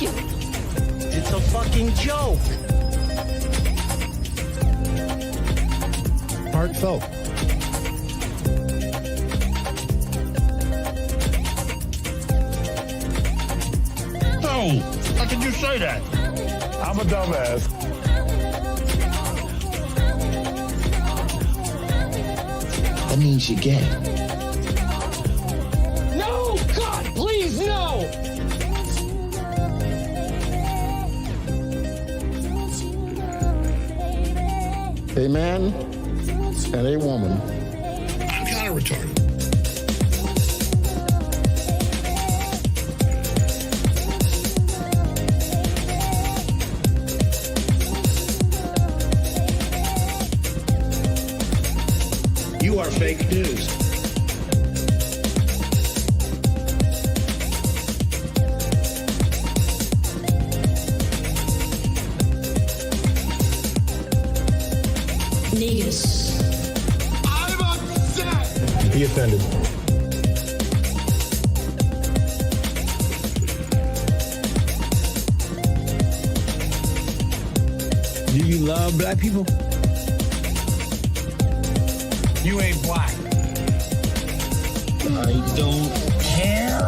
you. It's a fucking joke. Heartfelt. Oh, how could you say that? I'm a dumbass. That means you're gay. No, God, please, no. A man and a woman. I'm kind of retarded. You are fake news. Niggas. I'm upset. Be offended. Do you love black people? You ain't black. I don't care.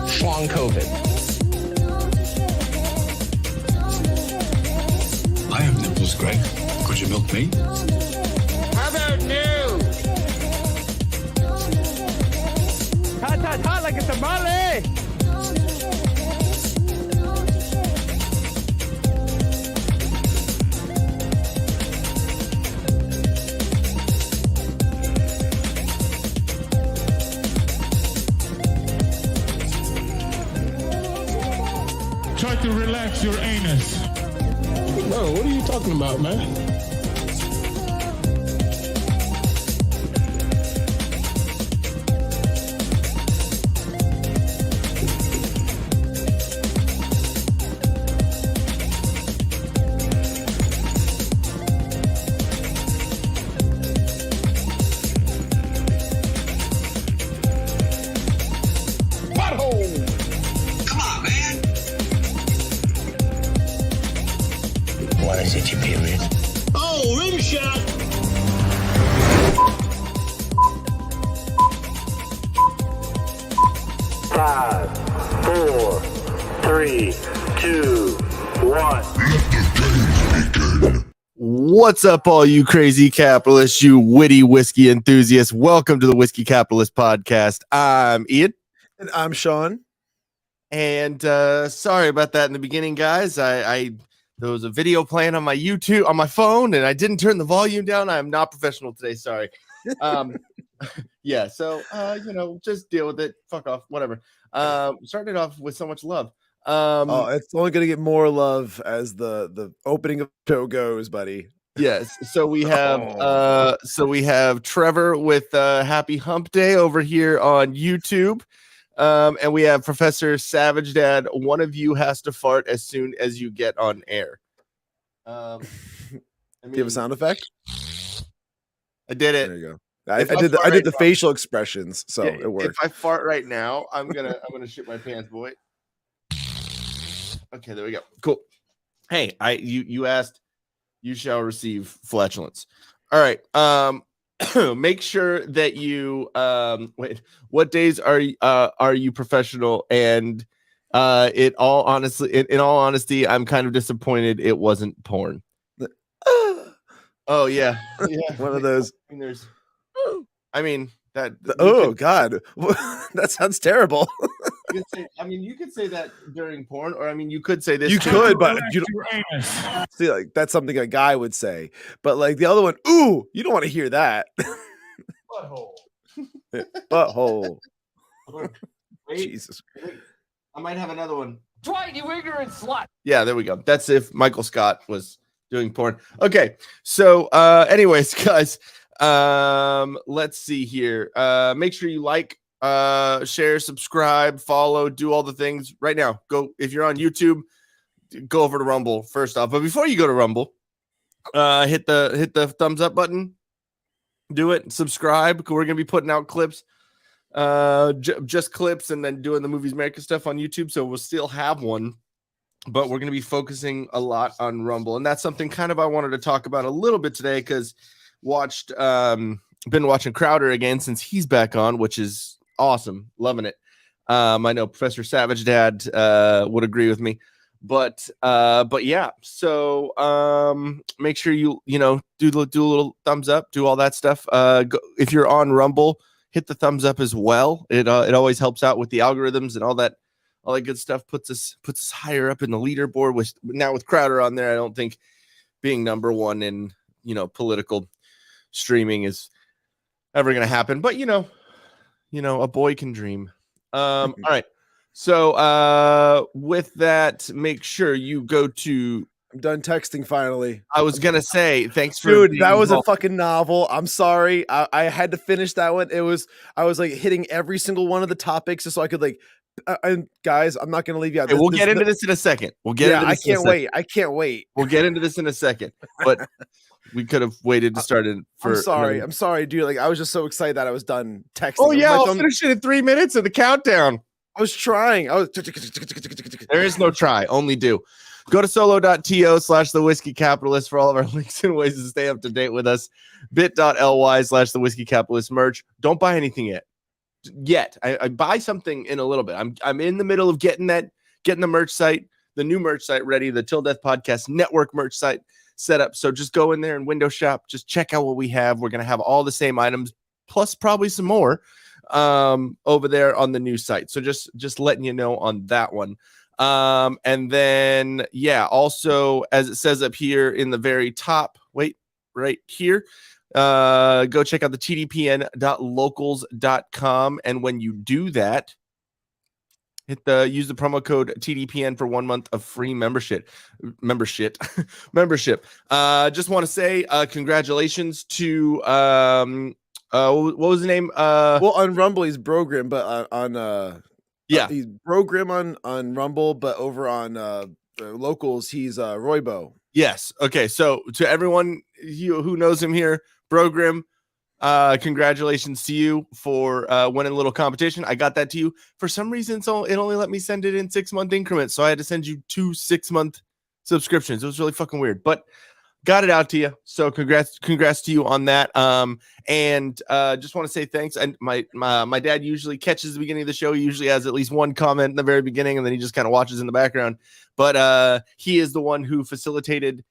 Shawn Cav. I have nipples, Greg. Could you milk me? How about new? Hot like a tamale. Try to relax your anus. Bro, what are you talking about, man? Come on, man. What is it, your period? Oh, rim shot. Five, four, three, two, one. What's up, all you crazy capitalists, you witty whiskey enthusiasts? Welcome to the Whiskey Capitalist Podcast. I'm Ian. And I'm Shawn. And sorry about that in the beginning, guys. I there was a video playing on my YouTube on my phone, and I didn't turn the volume down. I'm not professional today. Sorry. Yeah. So just deal with it. Fuck off. Whatever. Started off with so much love. It's only gonna get more love as the opening of the show goes, buddy. Yes. So we have Trevor with Happy Hump Day over here on YouTube. And we have Professor Savage Dad. One of you has to fart as soon as you get on air. Do you have a sound effect? I did it. There you go. I did the facial expressions, so yeah, it worked. If I fart right now, I'm gonna shit my pants, boy. Okay, there we go. Cool. Hey, you asked, you shall receive flatulence. All right. Make sure that you wait. What days are you professional? And in all honesty, I'm kind of disappointed it wasn't porn. Oh yeah, One of those. God, that sounds terrible. You could say that during porn, or you could say this. You could, but you don't see, like, that's something a guy would say. But like the other one, ooh, you don't want to hear that. Butthole. Wait, Jesus. wait, I might have another one. Dwight, you ignorant slut. Yeah, there we go. That's if Michael Scott was doing porn. Okay, so anyways, guys, let's see here. Make sure you like, share, subscribe, follow, do all the things right now. Go, if you're on YouTube, go over to Rumble first off. But before you go to Rumble, hit the thumbs up button. Do it. Subscribe. We're gonna be putting out clips just clips and then doing the Movies America stuff on YouTube. So we'll still have one, but we're going to be focusing a lot on Rumble. And that's something kind of I wanted to talk about a little bit today because been watching Crowder again since he's back on, which is awesome. Loving it. I know Professor Savage Dad would agree with me. But yeah, so make sure you do a little thumbs up, do all that stuff. If you're on Rumble, hit the thumbs up as well. It always helps out with the algorithms and all that good stuff. Puts us higher up in the leaderboard. With Crowder on there, I don't think being number one in political streaming is ever going to happen. But a boy can dream. All right. So with that, make sure you go to. I'm done texting finally. I was gonna say thanks for dude. That was a fucking novel. I'm sorry. I had to finish that one. I was like hitting every single one of the topics just so I could like. And guys, I'm not gonna leave you out. We'll get into this in a second. I can't wait. I can't wait. We'll get into this in a second. But we could have waited to start it. I'm sorry, dude. Like I was just so excited that I was done texting. Oh yeah, I'll finish it in 3 minutes of the countdown. I was trying. There is no try, only do. Go to solo.to/the whiskey capitalist for all of our links and ways to stay up to date with us. bit.ly/the whiskey capitalist merch. Don't buy anything yet. I buy something in a little bit. I'm in the middle of getting the merch site, the new merch site ready, the Til Death Podcast Network merch site set up. So just go in there and window shop. Just check out what we have. We're gonna have all the same items plus probably some more over there on the new site. So just letting you know on that one. And then also as it says up here in the very top, right here, go check out the tdpn.locals.com, and when you do that, use the promo code TDPN for 1 month of free membership. Just want to say congratulations to what was the name? Well, on Rumble he's Brogrim, but he's Brogrim on Rumble, but over on Locals he's Roybo. Yes. Okay. So to everyone who knows him here, Brogrim, congratulations to you for winning a little competition. I got that to you. For some reason, so it only let me send it in 6-month increments, so I had to send you 2 6-month subscriptions. It was really fucking weird, but got it out to you. So congrats to you on that. And just want to say thanks. And my dad usually catches the beginning of the show. He usually has at least one comment in the very beginning, and then he just kind of watches in the background. But he is the one who facilitated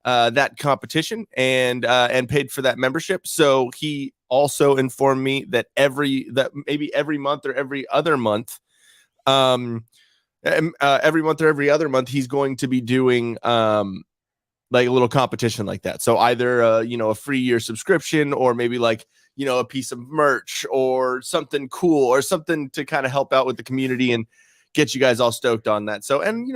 that competition and paid for that membership. So he also informed me that maybe every month or every other month, he's going to be doing like a little competition like that. So either a free year subscription, or maybe like a piece of merch or something cool or something to kind of help out with the community and get you guys all stoked on that. So, and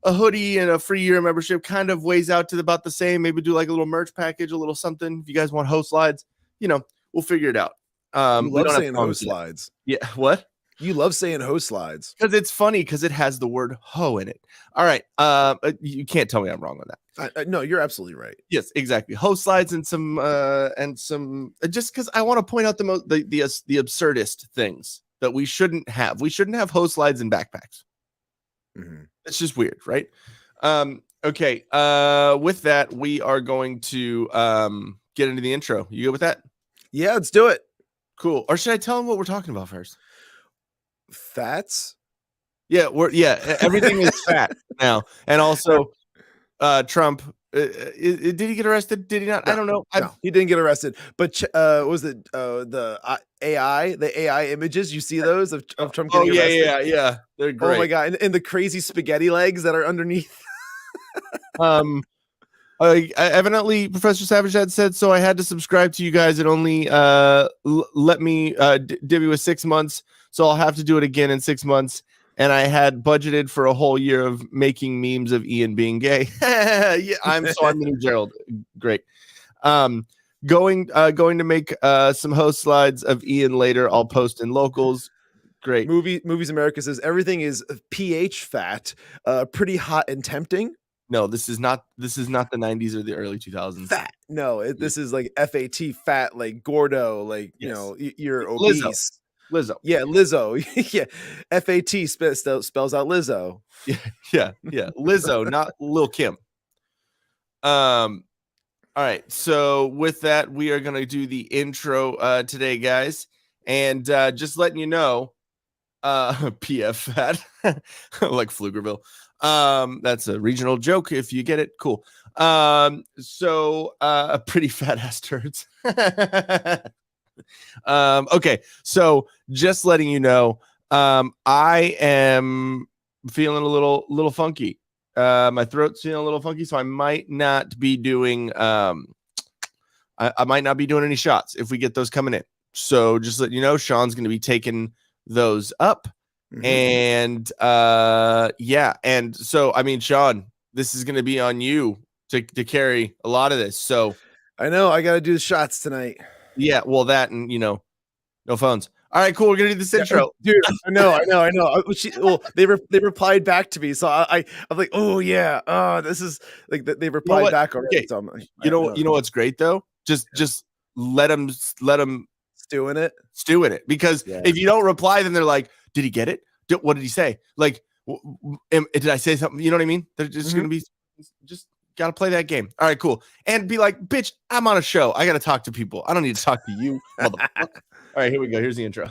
a hoodie and a free year membership kind of weighs out to about the same. Maybe do like a little merch package, a little something. If you guys want host slides, we'll figure it out. You love saying host slides. Yeah. What? You love saying host slides because it's funny because it has the word ho in it. All right. You can't tell me I'm wrong on that. No, you're absolutely right. Yes, exactly. Host slides and some just because I want to point out the absurdist things that we shouldn't have. We shouldn't have host slides in backpacks. Mm-hmm. It's just weird, right? Okay. With that, we are going to get into the intro. You good with that? Yeah, let's do it. Cool. Or should I tell them what we're talking about first? Fats? Yeah, everything is fat now. And also Trump, did he get arrested? Did he not? No, I don't know. No, he didn't get arrested. But was it the AI images? You see those of Trump getting arrested? Yeah. They're great. Oh my god, and the crazy spaghetti legs that are underneath. Evidently Professor Savage had said so. I had to subscribe to you guys. It only let me divvy with 6 months, so I'll have to do it again in 6 months. And I had budgeted for a whole year of making memes of Ian being gay. Yeah, I'm the new Gerald. Great. Going to make some host slides of Ian later. I'll post in Locals. Great. Movies America says everything is pH fat, pretty hot and tempting. No, this is not the 90s or the early 2000s. Fat. No, this is like FAT fat, like Gordo, like, yes. You're obese. Lizzo. Yeah, Lizzo. Yeah, FAT spells out Lizzo. Yeah. Lizzo, not Lil Kim. All right. So with that, we are gonna do the intro today, guys, and just letting you know, PF fat, like Pflugerville. That's a regional joke. If you get it, cool. So pretty fat ass turds. Okay, so just letting you know, I am feeling a little funky. My throat's feeling a little funky, so I might not be doing I might not be doing any shots if we get those coming in. So just let you know, Shawn's going to be taking those up. And yeah, and so I mean, Shawn, this is going to be on you to carry a lot of this. So I know I got to do the shots tonight. Yeah, well, that and no phones. All right, cool. We're gonna do this intro, dude. I know. They replied back to me, so I'm like, oh yeah, this is like they replied back already. Okay. So I'm like, you know what's great though? Just let them stew in it, because if you don't reply, then they're like, did he get it? What did he say? Like, did I say something? You know what I mean? They're just gonna be just. Gotta play that game. All right, cool. And be like, bitch, I'm on a show. I gotta talk to people. I don't need to talk to you. All right, here we go. Here's the intro.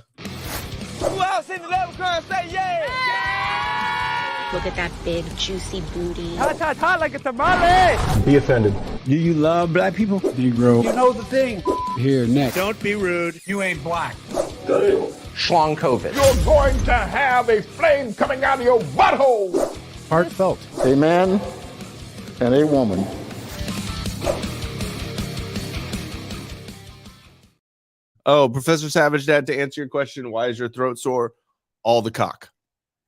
Who else in the level crowd say yeah? Look at that big, juicy booty. Hot like a tamale. Be offended. Do you love black people? Negro. You know the thing. Here next. Don't be rude. You ain't black. Shawn Cav. You're going to have a flame coming out of your butthole. Heartfelt. A man and a woman. Oh, Professor Savage Dad, to answer your question, why is your throat sore? All the cock.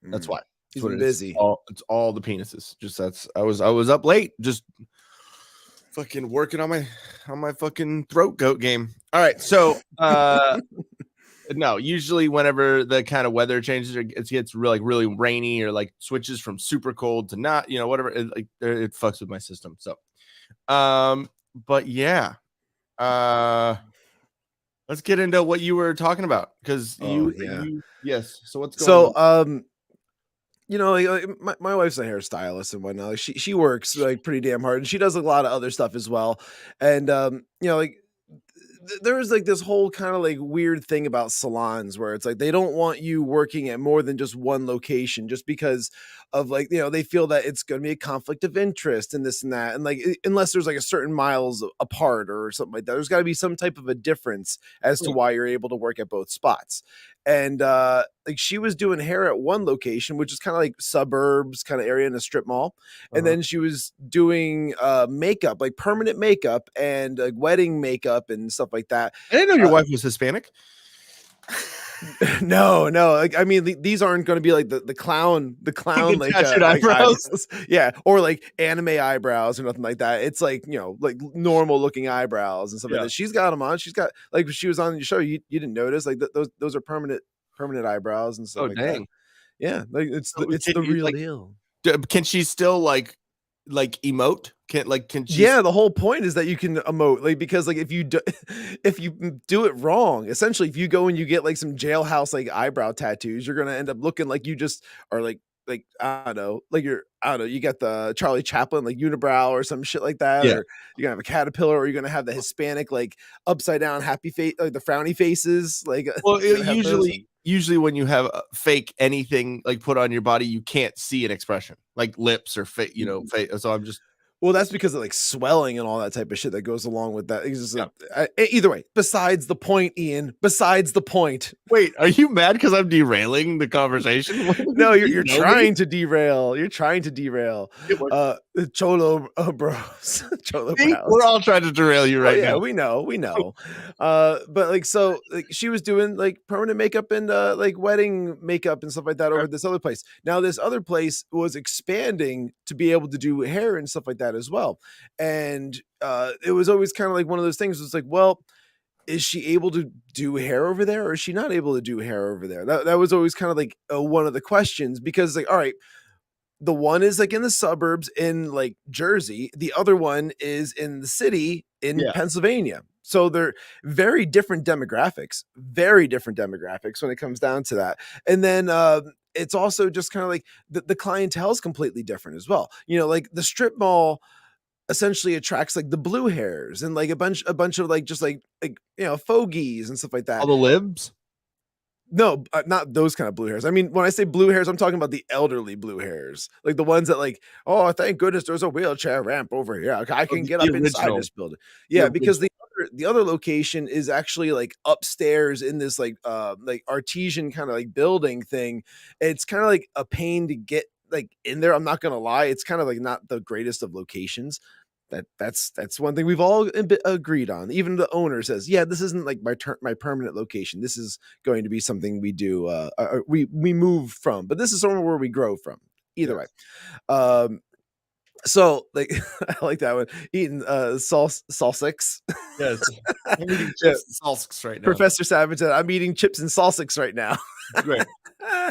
That's why. He's been busy. It's all the penises. Just I was up late, just fucking working on my fucking throat goat game. All right, so no, usually whenever the kind of weather changes, it gets really rainy or like switches from super cold to not, whatever, it fucks with my system. So, but yeah, let's get into what you were talking about because yes. So what's going on? My wife's a hairstylist and whatnot. Like she works like pretty damn hard, and she does a lot of other stuff as well. And there was like this whole kind of like weird thing about salons where it's like they don't want you working at more than just one location just because of like, they feel that it's going to be a conflict of interest and this and that. And like, unless there's like a certain miles apart or something like that, there's got to be some type of a difference as to why you're able to work at both spots. And like she was doing hair at one location, which is kind of like suburbs kind of area in a strip mall. And then she was doing makeup, like permanent makeup and like wedding makeup and stuff like that. I didn't know your wife was Hispanic. No. Like, I mean, these aren't going to be like the clown like eyebrows. Yeah. Or like anime eyebrows or nothing like that. It's like, like normal looking eyebrows and stuff like that. She's got them on. She's got, like, she was on your show. You didn't notice like those are permanent eyebrows and stuff like that. Yeah. Like it's the real deal. Can she still like emote? Can she? Yeah, the whole point is that you can emote, like, because like if you do it wrong, essentially if you go and you get like some jailhouse like eyebrow tattoos, you're gonna end up looking like you just are like I don't know, you got the Charlie Chaplin like unibrow or some shit like that, or you're gonna have a caterpillar, or you're gonna have the Hispanic like upside down happy face, like the frowny faces, like. Well, usually when you have fake anything like put on your body, you can't see an expression like lips or face. So I'm just. Well, that's because of like swelling and all that type of shit that goes along with that. It's just either way, besides the point, Ian, besides the point. Wait, are you mad because I'm derailing the conversation? No, you're trying to derail. You're trying to derail. Cholo bros. Cholo bros. We're all trying to derail you right now. We know. But like, so like she was doing like permanent makeup and like wedding makeup and stuff like that over this other place. Now this other place was expanding to be able to do hair and stuff like that as well. And it was always kind of like one of those things. It's like, well, is she able to do hair over there, or is she not able to do hair over there? That was always kind of like one of the questions, because like, all right, the one is like in the suburbs in like Jersey, the other one is in the city in Pennsylvania. So they're very different demographics when it comes down to that. And then it's also just kind of like the clientele is completely different as well. You know, like the strip mall essentially attracts like the blue hairs and like a bunch of like just like you know, fogies and stuff like that. All the libs? No, not those kind of blue hairs. I mean, when I say blue hairs, I'm talking about the elderly blue hairs, like the ones that like, oh, thank goodness there's a wheelchair ramp over here. I can get up inside this building. Yeah, because the other location is actually like upstairs in this like artesian kind of like building thing. It's kind of like a pain to get like in there. I'm not gonna lie, it's kind of like not the greatest of locations. That's one thing we've all agreed on. Even the owner says, yeah, this isn't like my permanent location. This is going to be something we do we move from, but this is somewhere where we grow from. Either way. So like I like that one. Eating salsix. Yes. I'm eating chips and salsix right now. Professor Savage said, I'm eating chips and salsix right now. Right.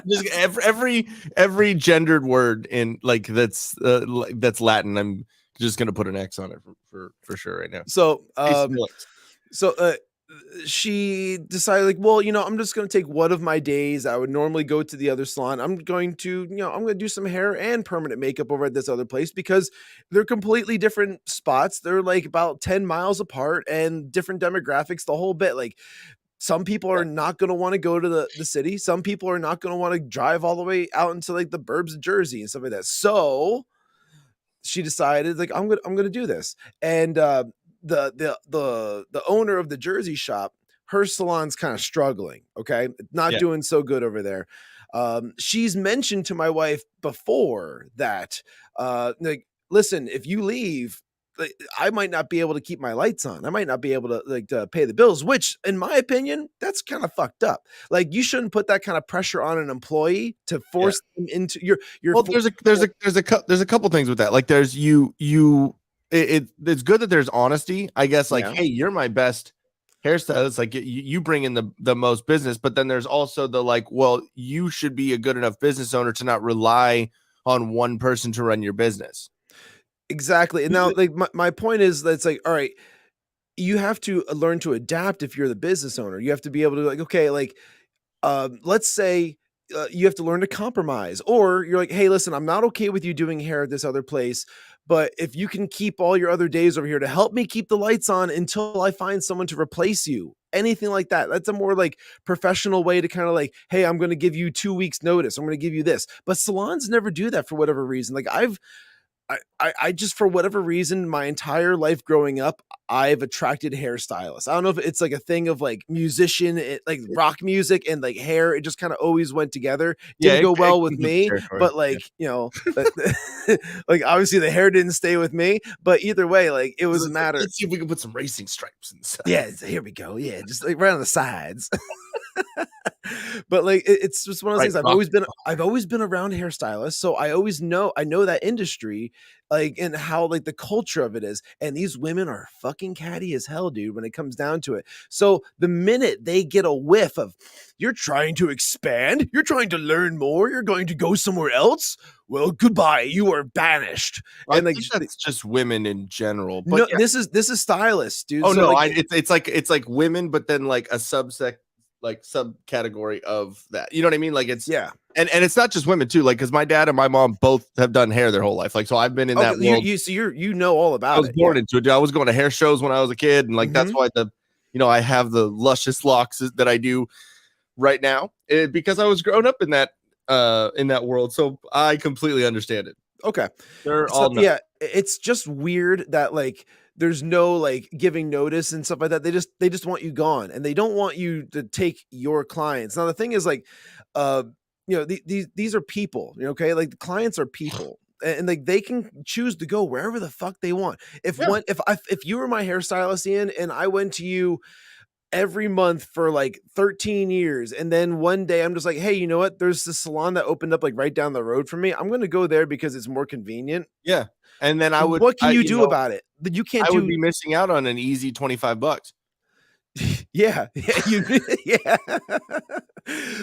Just every gendered word in like that's Latin, I'm just gonna put an X on it for sure right now. So she decided like, well, you know, I'm just going to take one of my days. I would normally go to the other salon. I'm going to do some hair and permanent makeup over at this other place because they're completely different spots. They're like about 10 miles apart and different demographics, the whole bit. Like some people are not going to want to go to the city. Some people are not going to want to drive all the way out into like the burbs of Jersey and stuff like that. So she decided like, I'm going to do this. And, the owner of the Jersey shop, her salon's kind of struggling. Okay. Not doing so good over there. She's mentioned to my wife before that, like, listen, if you leave, like, I might not be able to keep my lights on. I might not be able to pay the bills, which in my opinion, that's kind of fucked up. Like you shouldn't put that kind of pressure on an employee to force them into your, well, there's a couple things with that. Like there's it's good that there's honesty, I guess. Like, hey, you're my best hairstylist. Like, you bring in the most business, but then there's also the like, well, you should be a good enough business owner to not rely on one person to run your business. Exactly. And now, like, my point is that it's like, all right, you have to learn to adapt if you're the business owner. You have to be able to like, okay, like, let's say. You have to learn to compromise, or you're like, hey, listen, I'm not okay with you doing hair at this other place, but if you can keep all your other days over here to help me keep the lights on until I find someone to replace you, anything like that. That's a more like professional way to kind of like, hey, I'm going to give you 2 weeks notice. I'm going to give you this, but salons never do that for whatever reason. Like I just, for whatever reason, my entire life growing up, I've attracted hairstylists. I don't know if it's like a thing of like musician, like rock music and like hair. It just kind of always went together. Didn't go well with me, but like, you know, like obviously the hair didn't stay with me, but either way, like it was a matter. Let's see if we can put some racing stripes inside. Yeah, here we go. Yeah, just like right on the sides. But like it's just one of those things. I've always been around hairstylists, so I know that industry, like, and how like the culture of it is. And these women are fucking catty as hell, dude, when it comes down to it. So the minute they get a whiff of, you're trying to expand, you're trying to learn more, you're going to go somewhere else, well, goodbye, you are banished. And like that's just women in general. But no, this is stylists, dude. Oh, so, no, like, it's like women, but then like a subcategory of that. You know what I mean? Like it's and it's not just women too. Like because my dad and my mom both have done hair their whole life. Like so I've been in that world. You know all about it. I was born into it. Dude. I was going to hair shows when I was a kid, and like that's why I have the luscious locks that I do right now because I was growing up in that world. So I completely understand it. Okay, it's just weird that like there's no like giving notice and stuff like that. They just want you gone, and they don't want you to take your clients. Now the thing is like, these are people, okay? Like the clients are people, and like they can choose to go wherever the fuck they want. If you were my hairstylist, Ian, and I went to you every month for like 13 years, and then one day I'm just like, hey, you know what? There's this salon that opened up like right down the road from me. I'm going to go there because it's more convenient. Yeah. And then what can you do about it? You can't. I would be missing out on an easy $25. Yeah.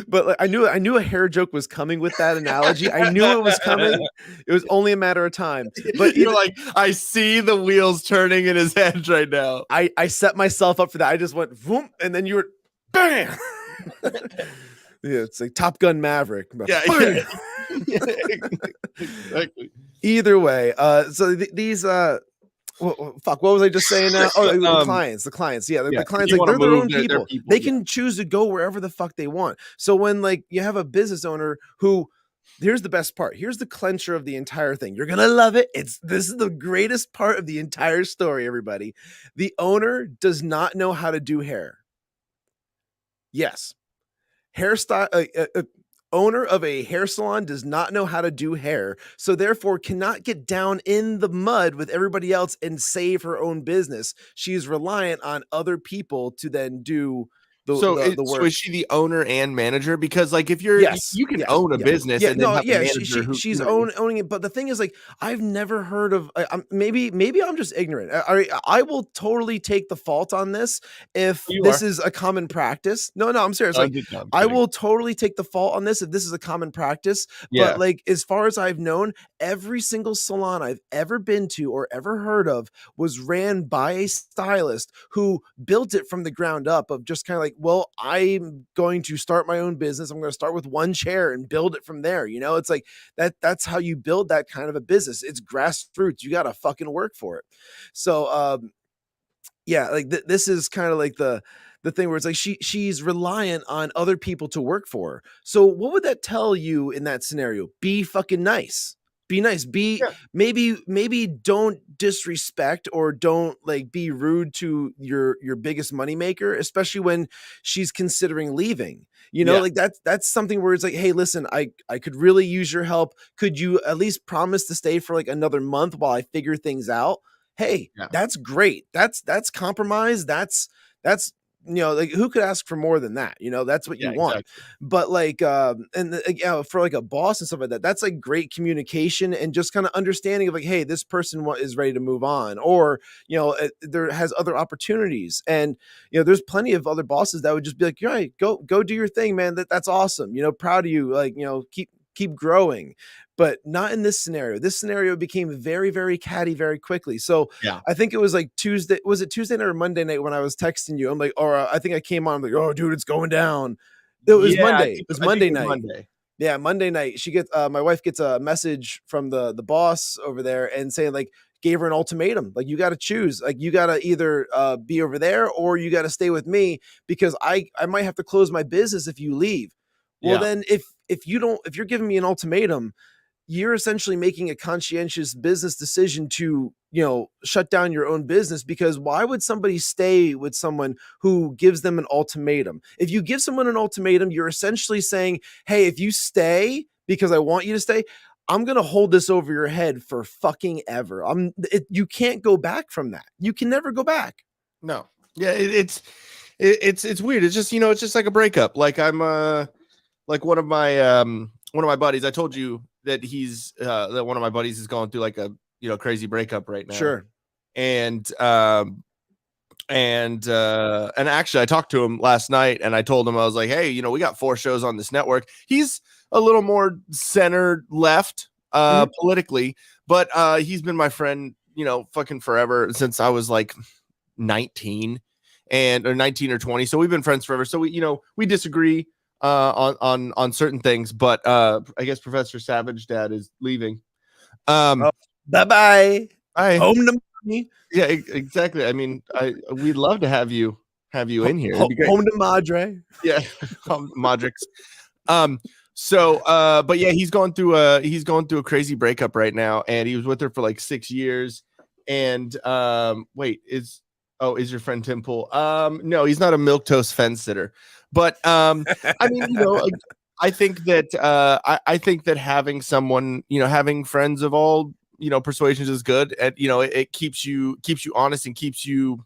But like, I knew a hair joke was coming with that analogy. I knew it was coming. It was only a matter of time. But You're like, I see the wheels turning in his head right now. I set myself up for that. I just went boom, and then you were bam. Yeah, it's like Top Gun Maverick. Yeah. Exactly. Either way, so these fuck, what was I just saying now? Oh, the clients. The clients, like, they're their own people. They can choose to go wherever the fuck they want. So when like you have a business owner who, here's the best part. Here's the clincher of the entire thing. You're gonna love it. This is the greatest part of the entire story, everybody. The owner does not know how to do hair. Yes. Hairstyle owner of a hair salon does not know how to do hair, so therefore cannot get down in the mud with everybody else and save her own business. She's reliant on other people to then do the work. So is she the owner and manager? Because like if you're you can own a business and then have a manager she's owning it. But the thing is, like, I've never heard of maybe I'm just ignorant. I will totally take the fault on this if this is a common practice. No, I'm serious. Like, I will totally take the fault on this if this is a common practice. Yeah. But like, as far as I've known, every single salon I've ever been to or ever heard of was ran by a stylist who built it from the ground up, of just kind of like, well, I'm going to start my own business. I'm going to start with one chair and build it from there. You know, it's like that's how you build that kind of a business. It's grassroots. You got to fucking work for it. So, like this is kind of like the thing where it's like she's reliant on other people to work for her. So what would that tell you in that scenario? Be fucking nice. Be nice. Maybe don't disrespect or don't like be rude to your biggest moneymaker, especially when she's considering leaving. You know, like that's something where it's like, hey, listen, I could really use your help. Could you at least promise to stay for like another month while I figure things out? Hey, that's great. That's compromise. That's you know, like, who could ask for more than that? You know, that's what you want. Exactly. But like, for like a boss and stuff like that, that's like great communication and just kind of understanding of like, hey, this person is ready to move on, or, you know, there has other opportunities. And, you know, there's plenty of other bosses that would just be like, all right, go do your thing, man. That's awesome. You know, proud of you. Like, you know, keep growing. But not in this scenario. This scenario became very, very catty very quickly. So I think it was like Tuesday. Was it Tuesday night or Monday night when I was texting you? I'm like, I think I came on. I'm like, oh, dude, it's going down. It was Monday. It was Monday night. Yeah, Monday night. She gets my wife gets a message from the boss over there and saying like, gave her an ultimatum. Like, you got to choose. Like, you got to either be over there or you got to stay with me, because I might have to close my business if you leave. Well, then if you're giving me an ultimatum, you're essentially making a conscientious business decision to, you know, shut down your own business, because why would somebody stay with someone who gives them an ultimatum? If you give someone an ultimatum, you're essentially saying, hey, if you stay because I want you to stay, I'm going to hold this over your head for fucking ever. You can't go back from that. You can never go back. No. Yeah. It's weird. It's just, you know, it's just like a breakup. Like I'm, like one of my buddies, I told you that that one of my buddies is going through like a, you know, crazy breakup right now. Sure. And actually I talked to him last night and I told him, I was like, hey, you know, we got 4 shows on this network. He's a little more center left politically, but he's been my friend, you know, fucking forever, since I was like 19 or 19 or 20. So we've been friends forever. So we disagree on certain things, but I guess Professor Savage Dad is leaving. Bye. Home to mommy. Yeah, exactly. I mean, we'd love to have you in here. Home to Madre. Yeah, Madrix. But yeah, he's going through a crazy breakup right now, and he was with her for like 6 years. And is your friend Tim Pool? No, he's not a milquetoast fence sitter. But I mean, you know, I think that having someone, you know, having friends of all, you know, persuasions is good. And, you know, it keeps you honest and keeps you.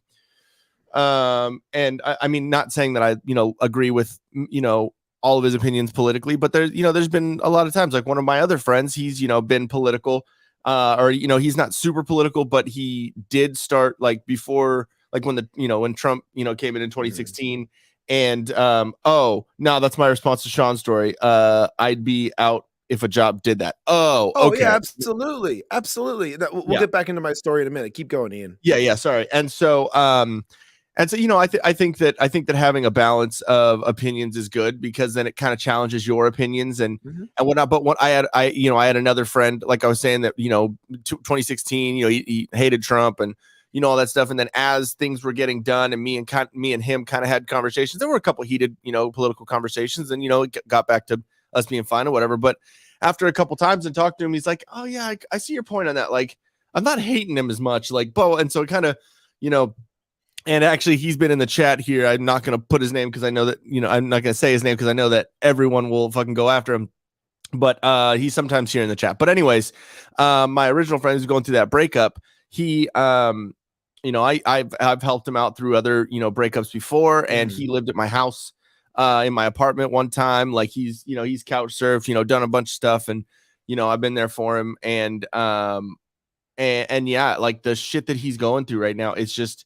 And I mean, not saying that I, you know, agree with, you know, all of his opinions politically, but there's been a lot of times, like one of my other friends, he's, you know, been political, or, you know, he's not super political, but he did start like before, like when when Trump, you know, came in 2016. And oh no, that's my response to Shawn's story. I'd be out if a job did that. Oh, okay. Yeah, absolutely. We'll get back into my story in a minute. Keep going, Ian. Yeah, sorry. And so you know, I think that having a balance of opinions is good, because then it kind of challenges your opinions and whatnot. But what I had another friend, like I was saying, that, you know, 2016, you know, he hated Trump and, you know, all that stuff. And then as things were getting done, and me and him kind of had conversations, there were a couple heated, you know, political conversations, and, you know, it got back to us being fine or whatever. But after a couple times and talked to him, he's like, oh yeah, I see your point on that. Like, I'm not hating him as much, like, Bo. And so it kind of, you know, and actually he's been in the chat here. I'm not going to put his name because I know that, you know, I'm not going to say his name because I know that everyone will fucking go after him. But he's sometimes here in the chat. But anyways, my original friend who's going through that breakup, he, you know, I've helped him out through other, you know, breakups before, and he lived at my house, in my apartment one time. Like, he's couch surfed, you know, done a bunch of stuff, and, you know, I've been there for him, and yeah, like the shit that he's going through right now, it's just,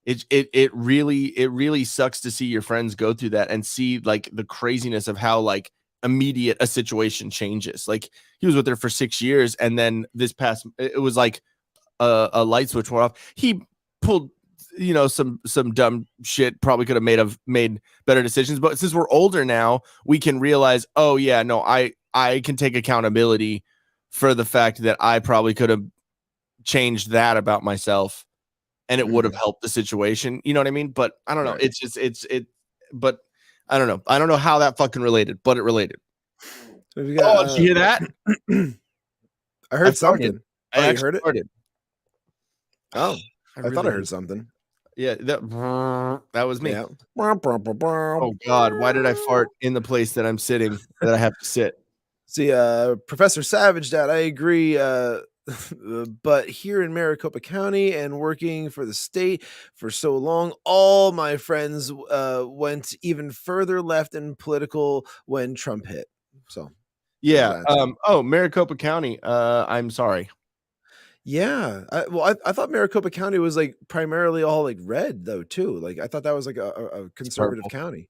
it really sucks to see your friends go through that and see like the craziness of how like immediate a situation changes. Like, he was with her for 6 years, and then it was like a light switch went off. He pulled, you know, some dumb shit, probably could have made better decisions, but since we're older now, we can realize, oh yeah, no, I can take accountability for the fact that I probably could have changed that about myself, and it would have helped the situation. You know what I mean? But I don't know. It's just, but I don't know. I don't know how that fucking related, but it related. So did you hear that? I heard something. I you heard it? Farted. Oh, I thought I heard something. Yeah, that was me. Yeah. Oh God, why did I fart in the place that I'm sitting that I have to sit? See, Professor Savage, Dad, I agree. But here in Maricopa County and working for the state for so long, all my friends went even further left and political when Trump hit. So yeah. Maricopa County. I'm sorry. Yeah. I thought Maricopa County was like primarily all like red though too. Like, I thought that was like a conservative county.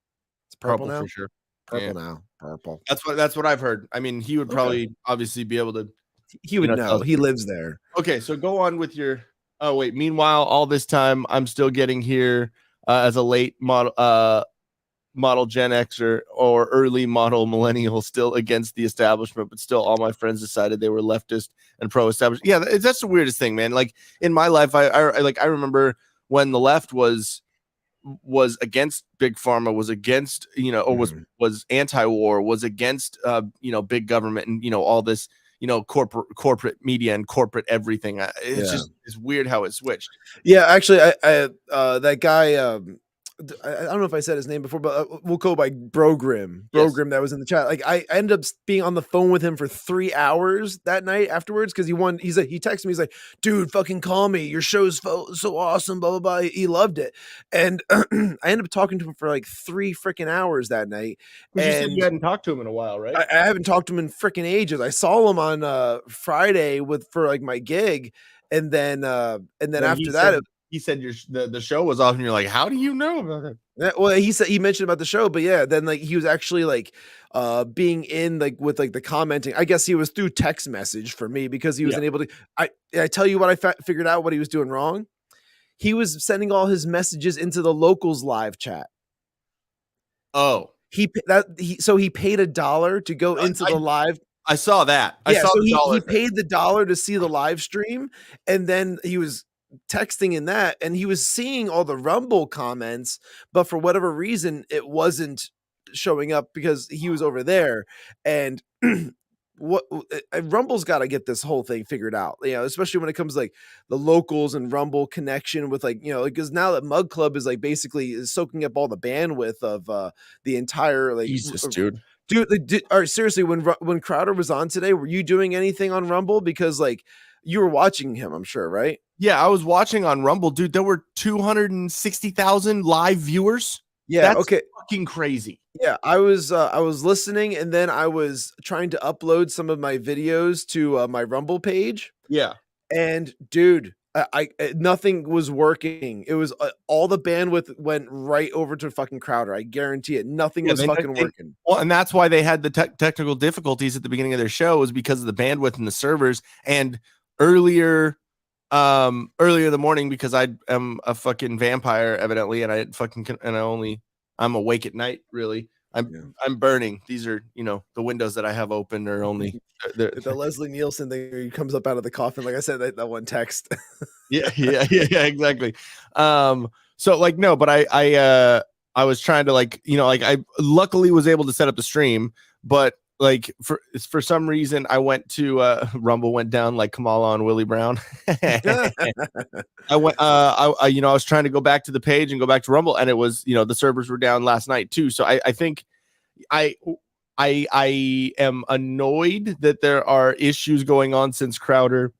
It's purple now for sure. Purple now. Purple. That's what I've heard. I mean, he would probably obviously be able to. He would know. He lives there. Okay, so go on with your. Oh wait. Meanwhile, all this time, I'm still getting here as a late model Gen Xer or early model millennial, still against the establishment, but still, all my friends decided they were leftist and pro-establishment. Yeah, that's the weirdest thing, man. Like, in my life, I remember when the left was against big pharma, was against, you know, or was anti-war, was against you know, big government, and, you know, all this, you know, corporate media and corporate everything. It's weird how it switched. Yeah, actually, I that guy, I don't know if I said his name before, but we'll go by Brogrim. Brogrim, that was in the chat. Like, I ended up being on the phone with him for 3 hours that night afterwards, because he texted me. He's like, dude, fucking call me. Your show's so awesome, blah, blah, blah. He loved it. And I ended up talking to him for like 3 freaking hours that night. And you said you hadn't talked to him in a while, right? I haven't talked to him in freaking ages. I saw him on Friday for like my gig. And then after that, he said the show was off, and you're like, how do you know about it? Well, he mentioned about the show, but yeah, then like he was actually like being in like with like the commenting. I guess he was through text message for me, because he wasn't able to. I tell you what, I figured out what he was doing wrong. He was sending all his messages into the locals live chat. Oh, he paid $1 to go into the live. I saw that. He paid the $1 to see the live stream, and then he was texting in that, and he was seeing all the Rumble comments, but for whatever reason it wasn't showing up because he was over there. And Rumble's got to get this whole thing figured out, you know, especially when it comes to, like, the locals and Rumble connection with, like, you know, because now that Mug Club is like basically is soaking up all the bandwidth of the entire, like, Jesus, dude. Seriously, when Crowder was on today, were you doing anything on Rumble? Because, like, you were watching him, I'm sure, right? Yeah, I was watching on Rumble, dude. There were 260,000 live viewers. Yeah, that's okay, fucking crazy. Yeah, I was listening, and then I was trying to upload some of my videos to my Rumble page. Yeah, and dude, nothing was working. It was all the bandwidth went right over to fucking Crowder. I guarantee it. Nothing was fucking working. Well, and that's why they had the technical difficulties at the beginning of their show, was because of the bandwidth and the servers. And earlier in the morning, because I am a fucking vampire evidently, and I'm awake at night. Really, I'm burning. These are, the windows that I have open are only the Leslie Nielsen thing where he comes up out of the coffin. Like I said, that one text. yeah, exactly. So like, no, but I was trying to I luckily was able to set up the stream, but like for some reason I went to Rumble went down like Kamala on Willie Brown. I was trying to go back to the page and go back to Rumble, and it was, the servers were down last night too. So I think I am annoyed that there are issues going on since Crowder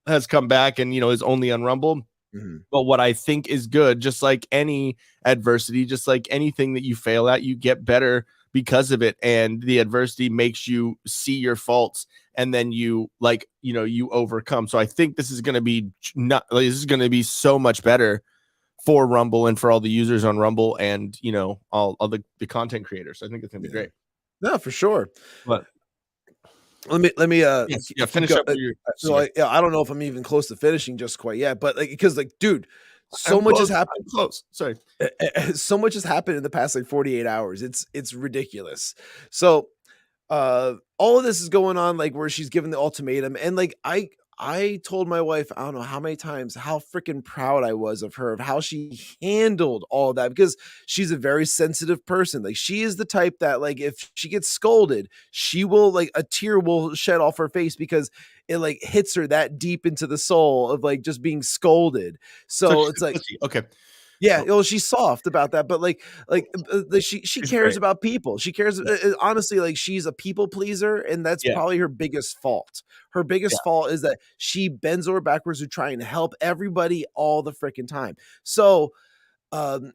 has come back and, is only on Rumble. Mm-hmm. But what I think is good, just like any adversity, just like anything that you fail at, you get better because of it. And the adversity makes you see your faults, and then you you overcome. So I think this is going to be so much better for Rumble and for all the users on Rumble and, all the content creators. I think it's going to be great. No, for sure. But let me finish up your, I don't know if I'm even close to finishing just quite yet, but because dude, so much has happened. I'm close. Sorry. So much has happened in the past 48 hours. It's ridiculous. So all of this is going on where she's given the ultimatum, and I told my wife, I don't know how many times, how freaking proud I was of her, of how she handled all of that, because she's a very sensitive person. She is the type that if she gets scolded, she will a tear will shed off her face because it hits her that deep into the soul of just being scolded. So it's okay. Yeah, well, she's soft about that, but she cares about people. She cares honestly, she's a people pleaser, and that's probably her biggest fault. Her biggest fault is that she bends over backwards to try and help everybody all the freaking time. So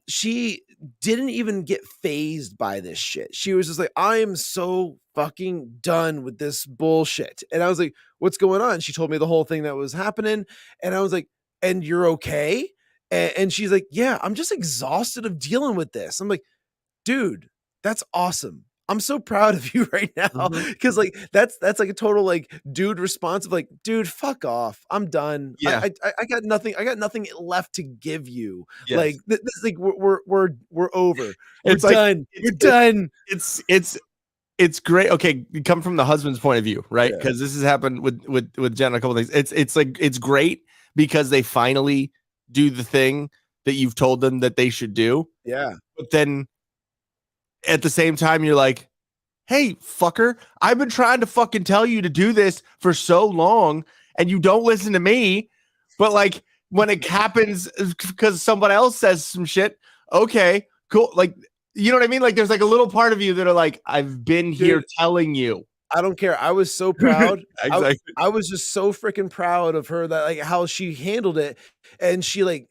she didn't even get phased by this shit. She was just like, I am so fucking done with this bullshit. And I was like, what's going on? She told me the whole thing that was happening, and I was like, and you're okay? And she's like, yeah, I'm just exhausted of dealing with this. I'm like, dude, that's awesome. I'm so proud of you right now. Because that's a total dude response of dude, fuck off. I'm done. Yeah. I got nothing. I got nothing left to give you. Yes. We're over. We're done. We're done. It's great. Okay, you come from the husband's point of view, right? Because this has happened with Jen a couple of things. It's great because they finally do the thing that you've told them that they should do. Yeah. But then at the same time, you're like, hey, fucker, I've been trying to fucking tell you to do this for so long, and you don't listen to me. But when it happens because someone else says some shit, okay, cool. You know what I mean? There's a little part of you that are I've been here telling you. I don't care. I was so proud. Exactly. I was just so freaking proud of her that how she handled it, and she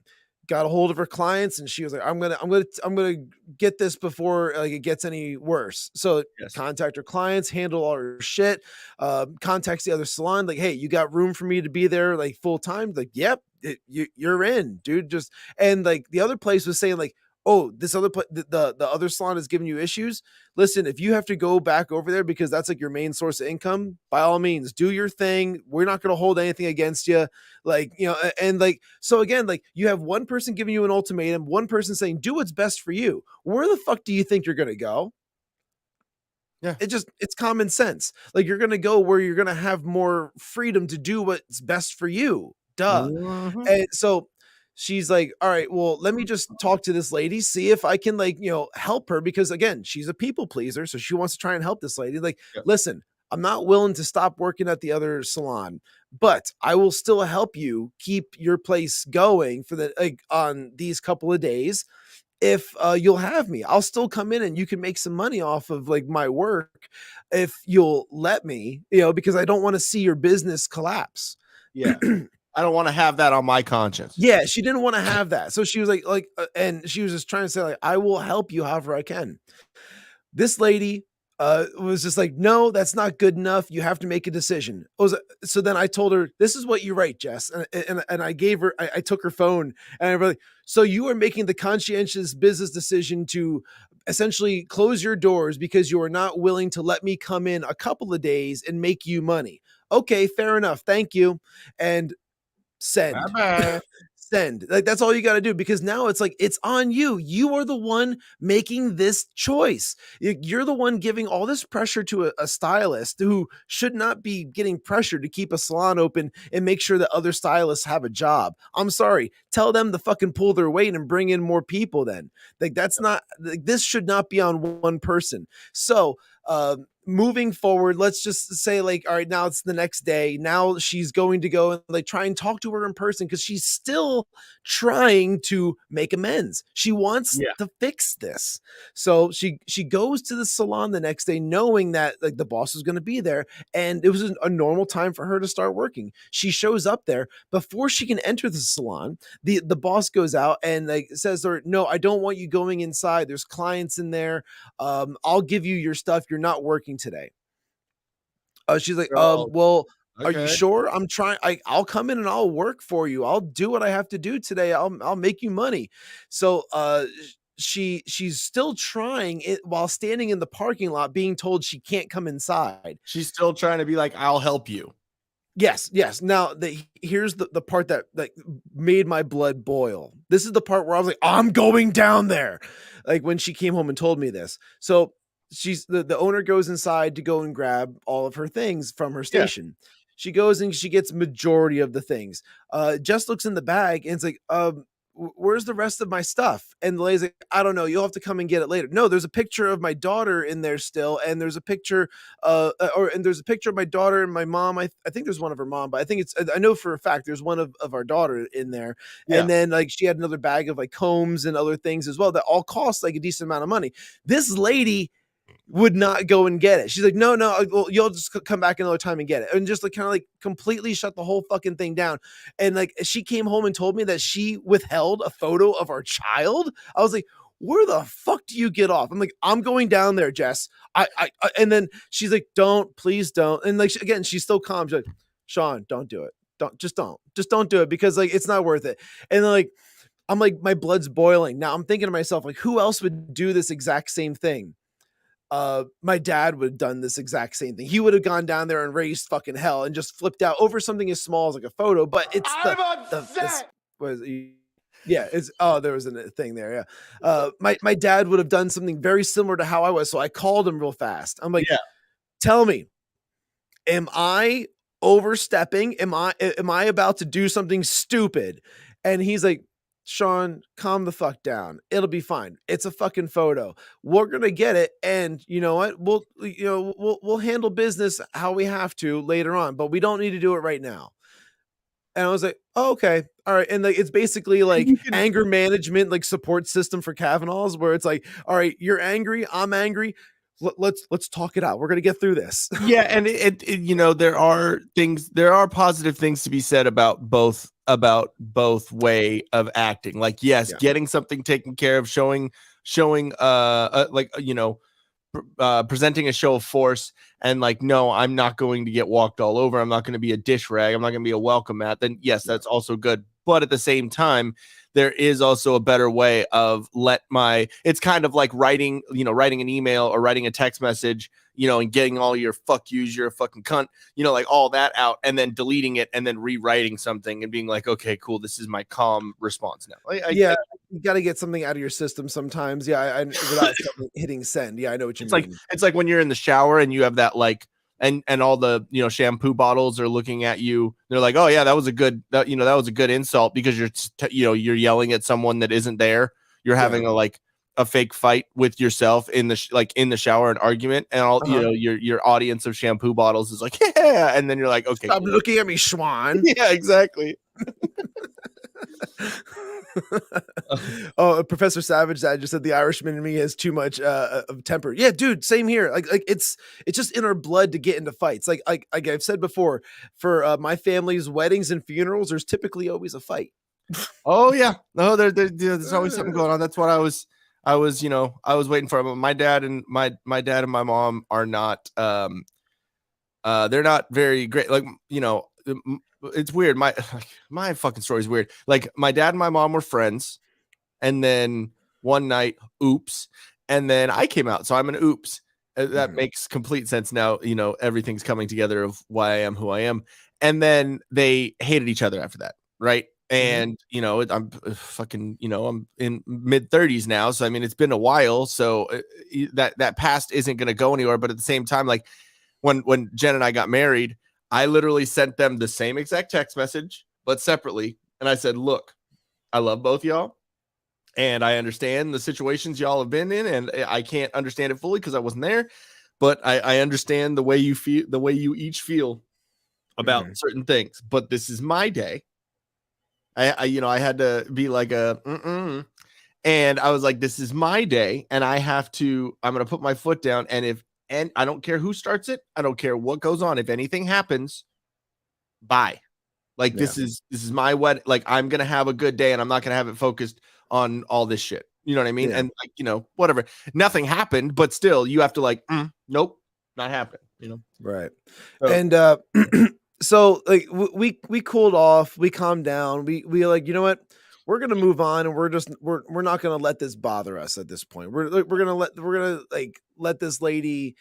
got a hold of her clients, and she was like, I'm gonna get this before it gets any worse. So contact her clients, handle all her shit, contacts the other salon, hey, you got room for me to be there full time? Yep, you're in, dude. Just and the other place was saying oh, this other the other salon is giving you issues. Listen, if you have to go back over there because that's your main source of income, by all means, do your thing. We're not going to hold anything against you. And so again, you have one person giving you an ultimatum, one person saying, do what's best for you. Where the fuck do you think you're going to go? Yeah. It's common sense. You're going to go where you're going to have more freedom to do what's best for you. Duh. Mm-hmm. And so she's like, all right, well, let me just talk to this lady, see if I can help her, because again, she's a people pleaser. So she wants to try and help this lady. Listen, I'm not willing to stop working at the other salon, but I will still help you keep your place going for on these couple of days. If you'll have me, I'll still come in and you can make some money off of my work if you'll let me, because I don't want to see your business collapse. Yeah. I don't want to have that on my conscience. Yeah, she didn't want to have that. So she was and she was just trying to say I will help you however I can. This lady was just like, no, that's not good enough. You have to make a decision. So then I told her, this is what you write, Jess. And I gave her, I took her phone and I really, so you are making the conscientious business decision to essentially close your doors because you are not willing to let me come in a couple of days and make you money. Okay, fair enough. Thank you. And send. Bye-bye. Send. Like, that's all you got to do, because now it's like, it's on you. You are the one making this choice. You're the one giving all this pressure to a stylist who should not be getting pressure to keep a salon open and make sure that other stylists have a job. I'm sorry. Tell them to fucking pull their weight and bring in more people then. Like, that's not, like, this should not be on one person. So, moving forward, let's just say, like, all right, now it's the next day. Now she's going to go and like try and talk to her in person, because she's still trying to make amends. She wants to fix this. So she goes to the salon the next day, knowing that like the boss is going to be there, and it was a normal time for her to start working. She shows up there. Before she can enter the salon, the boss goes out and like says to her, no, I don't want you going inside. There's clients in there. I'll give you your stuff. You're not working today. She's like, well, are you sure? I'm trying. I'll come in and I'll work for you. I'll do what I have to do today. I'll make you money. So she's still trying it while standing in the parking lot, being told she can't come inside. She's still trying to be like, I'll help you. Yes. Now here's the part that like made my blood boil. This is the part where I was like, I'm going down there. Like when she came home and told me this. So she's the owner goes inside to go and grab all of her things from her station. Yeah. She goes and she gets majority of the things. Just looks in the bag and it's like, where's the rest of my stuff? And the lady's like, I don't know. You'll have to come and get it later. No, there's a picture of my daughter in there still. And there's a picture, there's a picture of my daughter and my mom. I think there's one of her mom, but I know for a fact there's one of our daughter in there. Yeah. And then like she had another bag of like combs and other things as well that all cost like a decent amount of money. This lady would not go and get it. She's like, no, well, you'll just come back another time and get it. And just like kind of like completely shut the whole fucking thing down. And like, she came home and told me that she withheld a photo of our child. I was like, where the fuck do you get off? I'm like, I'm going down there, Jess. And then she's like, please don't. And like, again, she's still calm. She's like, Shawn, don't do it. Just don't do it, because like, it's not worth it. And then like, I'm like, my blood's boiling. Now I'm thinking to myself, like, who else would do this exact same thing? My dad would have done this exact same thing. He would have gone down there and raised fucking hell and just flipped out over something as small as like a photo. But it's there was a thing there. Yeah. My dad would have done something very similar to how I was. So I called him real fast. I'm like, tell me, am I overstepping? Am I about to do something stupid? And he's like, Shawn, calm the fuck down. It'll be fine. It's a fucking photo. We're going to get it. And you know what? We'll handle business how we have to later on, but we don't need to do it right now. And I was like, oh, okay. All right. And like, it's basically like anger management, like support system for Kavanaugh's, where it's like, all right, you're angry. I'm angry. Let's talk it out. We're going to get through this. Yeah. And it there are positive things to be said about both way of acting. Like, yes, getting something taken care of, showing presenting a show of force, and like, no, I'm not going to get walked all over. I'm not going to be a dish rag. I'm not going to be a welcome mat. Then yes, that's also good. But at the same time, there is also a better way of it's kind of like writing an email or writing a text message, and getting all your fuck yous, you're a fucking cunt, like all that out, and then deleting it and then rewriting something and being like, okay, cool, this is my calm response now. You got to get something out of your system sometimes. Yeah. Without hitting send. Yeah. I know what you mean. It's like when you're in the shower and you have that like, and all the, shampoo bottles are looking at you. They're like, oh yeah, that was a good insult, because you're yelling at someone that isn't there. You're having a fake fight with yourself in the shower, an argument, and all, your audience of shampoo bottles is like, yeah. And then you're like, okay, stop looking at me, Shawn. Yeah, exactly. Oh, Professor Savage that just said the Irishman in me has too much of temper. Yeah, dude, same here. Like it's just in our blood to get into fights. Like I've said before, for my family's weddings and funerals, there's typically always a fight. Oh yeah, no, there's always something going on. That's what I I was waiting for him. My dad and my my mom are not they're not very great. Like, it's weird. My fucking story is weird. Like, my dad and my mom were friends, and then one night, oops, and then I came out, so I'm an oops. That makes complete sense now. Everything's coming together of why I am who I am. And then they hated each other after that, right? And I'm fucking, I'm in mid 30s now, so I mean, it's been a while, so that past isn't going to go anywhere. But at the same time, like, when Jen and I got married, I literally sent them the same exact text message, but separately, and I said, look, I love both y'all, and I understand the situations y'all have been in, and I can't understand it fully because I wasn't there, but I understand the way you feel, the way you each feel about certain things. But this is my day. I had to be like and I was like, this is my day, and I'm going to put my foot down. And I don't care who starts it. I don't care what goes on. If anything happens, bye. Like, this is my wedding. Like, I'm going to have a good day, and I'm not going to have it focused on all this shit. You know what I mean? Yeah. And like, whatever, nothing happened, but still you have to like, nope, not happening, Right. So. And, so like we cooled off, we calmed down, we like, you know what, we're gonna move on, and we're not gonna let this bother us at this point. We're gonna let this lady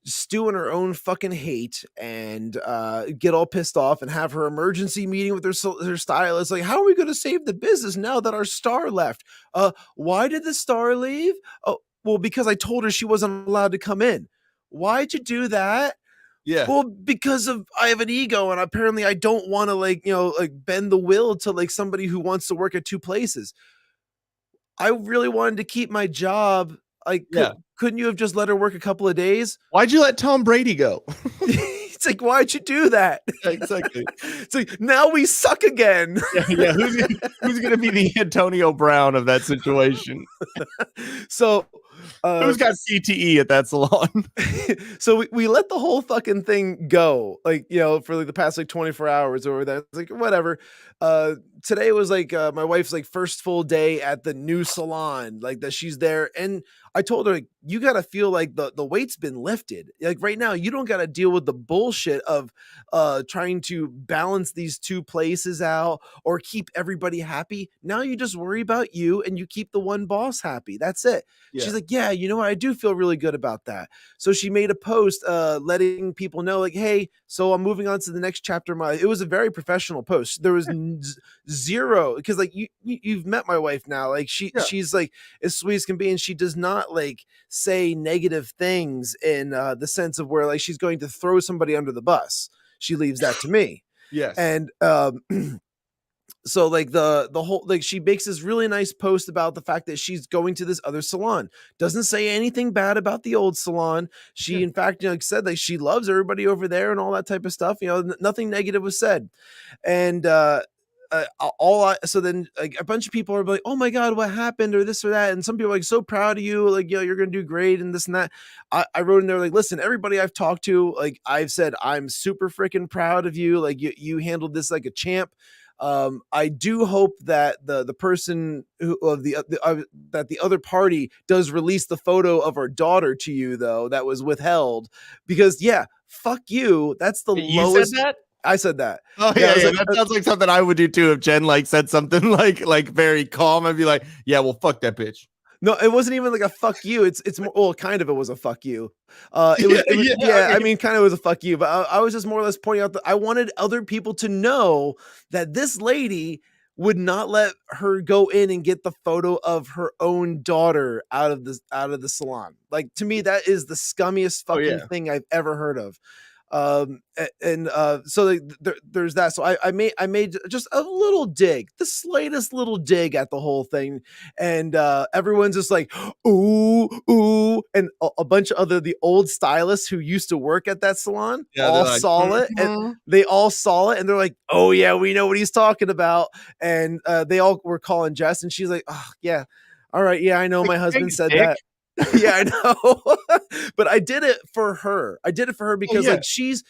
stew in her own fucking hate and get all pissed off and have her emergency meeting with her stylist. Like, how are we gonna save the business now that our star left? Why did the star leave? Oh, well, because I told her she wasn't allowed to come in. Why'd you do that? Yeah. Well, because I have an ego, and apparently I don't want to bend the will to like somebody who wants to work at two places. I really wanted to keep my job. Like, couldn't you have just let her work a couple of days? Why'd you let Tom Brady go? It's like, why'd you do that? Exactly. It's like, now we suck again. Yeah. Who's gonna be the Antonio Brown of that situation? So who's got CTE at that salon? So we let the whole fucking thing go, like, for like the past like 24 hours over there. It's like, whatever. Today was like my wife's like first full day at the new salon, like that she's there. And I told her, like, you got to feel like the weight's been lifted. Like, right now, you don't got to deal with the bullshit of trying to balance these two places out or keep everybody happy. Now you just worry about you, and you keep the one boss happy. That's it. Yeah. She's like, yeah, you know what? I do feel really good about that. So she made a post letting people know, like, hey, so I'm moving on to the next chapter. It was a very professional post. There was zero, because like you've met my wife now. Like, she's like as sweet as can be, and she does not like say negative things in the sense of where like she's going to throw somebody under the bus. She leaves that to me. Yes. And so like the whole, like, she makes this really nice post about the fact that she's going to this other salon. Doesn't say anything bad about the old salon. She in fact, said like she loves everybody over there and all that type of stuff. Nothing negative was said. And so then like a bunch of people are like, oh my God, what happened, or this or that. And some people are like, so proud of you, like, you're going to do great and this and that. I wrote in there like, listen, everybody I've talked to, like, I've said, I'm super freaking proud of you. Like, you handled this like a champ. I do hope that the person that the other party does release the photo of our daughter to you, though, that was withheld, because fuck you. That's the lowest. Said that? I said that. Oh yeah. That sounds like something I would do too. If Jen like said something like very calm, I'd be like, yeah, well, fuck that bitch. No, it wasn't even like a fuck you. It's more, well, kind of, it was a fuck you. I mean, kind of was a fuck you, but I was just more or less pointing out that I wanted other people to know that this lady would not let her go in and get the photo of her own daughter out of the salon. Like, to me, that is the scummiest fucking thing I've ever heard of. So there's that. So I made just a little dig, the slightest little dig at the whole thing, and everyone's just like, ooh, and a bunch of the old stylists who used to work at that salon all saw it, and they all saw it, and they're like, oh yeah, we know what he's talking about, and they all were calling Jess, and she's like, oh yeah, all right, yeah, I know, my husband said that. Yeah, I know. But I did it for her. I did it for her because yeah. like she's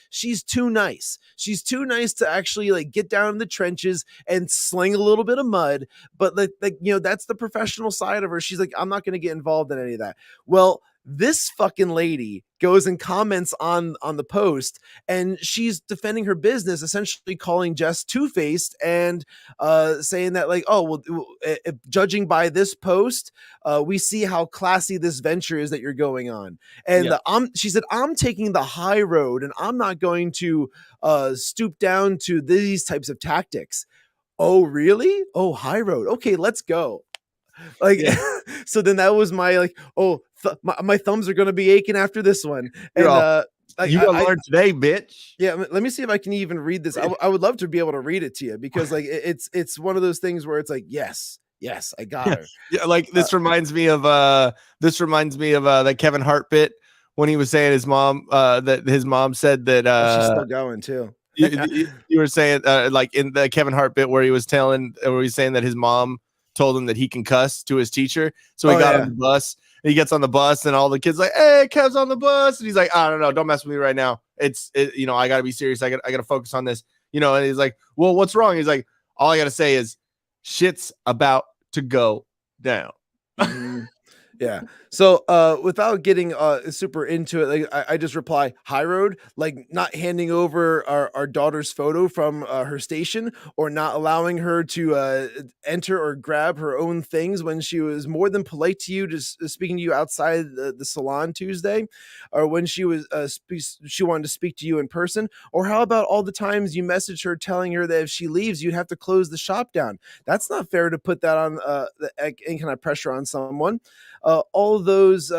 too nice. She's too nice to actually like get down in the trenches and sling a little bit of mud. But like you know, that's the professional side of her. She's like, I'm not gonna get involved in any of that. Well, this fucking lady goes and comments on the post, and she's defending her business, essentially calling Jess two-faced and saying that like, oh well, judging by this post, we see how classy this venture is that you're going on. And she said, I'm taking the high road and I'm not going to stoop down to these types of tactics. Oh, really? Oh, high road. Okay, let's go. Like, so then that was my like, oh, my thumbs are going to be aching after this one. And you gonna learn today, bitch. Yeah, let me see if I can even read this. I would love to be able to read it to you because like it's one of those things where it's like, yes, I got her. Yeah, like this reminds me of that Kevin Hart bit when he was saying his mom that his mom said that she's still going too. you were saying like in the Kevin Hart bit where he's saying that his mom told him that he can cuss to his teacher, so he got on the bus. And he gets on the bus, and all the kids like, "Hey, Kev's on the bus," and he's like, "I don't know, don't mess with me right now. You know, I gotta be serious. I gotta focus on this. You know." And he's like, "Well, what's wrong?" He's like, "All I gotta say is, shit's about to go down." Yeah. So without getting super into it, like I just reply high road, like not handing over our daughter's photo from her station or not allowing her to enter or grab her own things when she was more than polite to you, just speaking to you outside the salon Tuesday, or when she was she wanted to speak to you in person. Or how about all the times you messaged her telling her that if she leaves, you'd have to close the shop down? That's not fair to put that on any kind of pressure on someone. All of those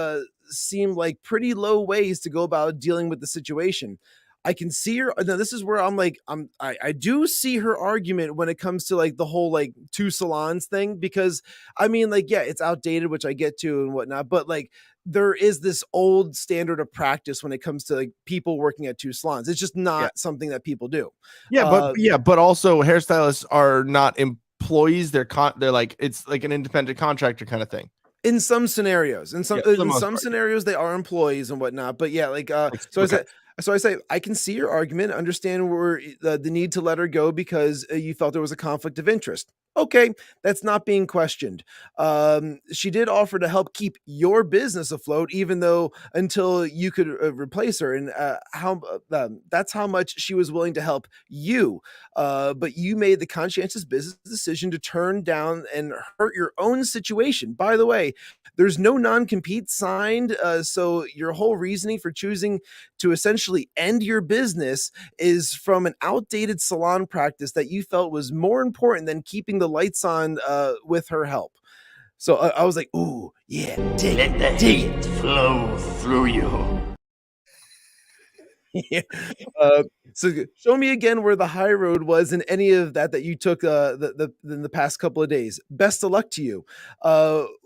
seem like pretty low ways to go about dealing with the situation. I can see her. Now, this is where I'm like, I do see her argument when it comes to like the whole like two salons thing, because I mean, like, yeah, it's outdated, which I get to and whatnot, but like there is this old standard of practice when it comes to like people working at two salons. It's just not something that people do. But also hairstylists are not employees. They're like, it's like an independent contractor kind of thing. In some scenarios, in some scenarios, they are employees and whatnot. But yeah, like so I say I can see your argument, understand where the need to let her go because you felt there was a conflict of interest. Okay, that's not being questioned. She did offer to help keep your business afloat, even though until you could replace her, and that's how much she was willing to help you. But you made the conscientious business decision to turn down and hurt your own situation. By the way, there's no non-compete signed, so your whole reasoning for choosing to essentially end your business is from an outdated salon practice that you felt was more important than keeping the lights on with her help. So I was like, ooh, yeah, let the heat flow through you. Yeah. So show me again where the high road was in any of that you took in the past couple of days. Best of luck to you.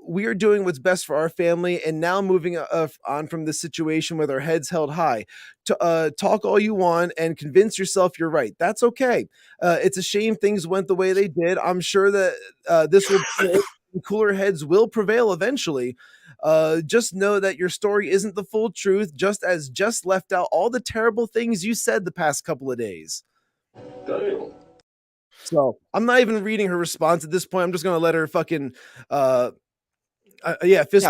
We are doing what's best for our family, and now moving on from this situation with our heads held high. To talk all you want and convince yourself you're right. That's okay. It's a shame things went the way they did. I'm sure that this will cooler heads will prevail eventually. Just know that your story isn't the full truth, just as Just left out all the terrible things you said the past couple of days. Damn. So I'm not even reading her response at this point. I'm just gonna let her fucking fist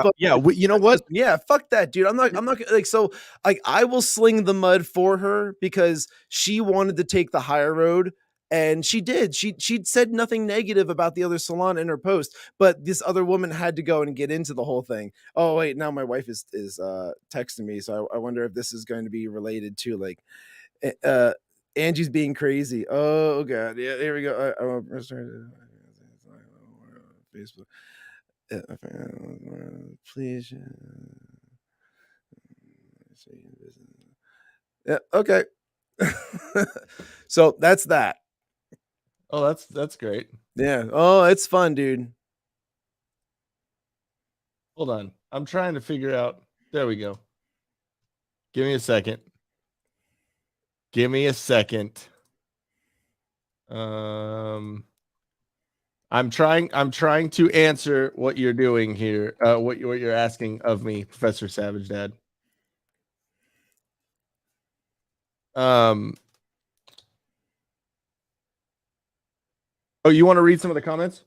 bump. You know what? Yeah, fuck that, dude. I'm not like, so like I will sling the mud for her because she wanted to take the higher road. And she did. She'd said nothing negative about the other salon in her post, but this other woman had to go and get into the whole thing. Oh wait, now my wife is texting me, so I wonder if this is going to be related to like Angie's being crazy. Oh god, yeah, here we go. Facebook. Please. Yeah. Okay. So that's that. Oh, that's great. Yeah. Oh, it's fun, dude. Hold on. I'm trying to figure out. There we go. Give me a second. I'm trying to answer what you're doing here. What you're asking of me, Professor Savage Dad. Oh, you want to read some of the comments?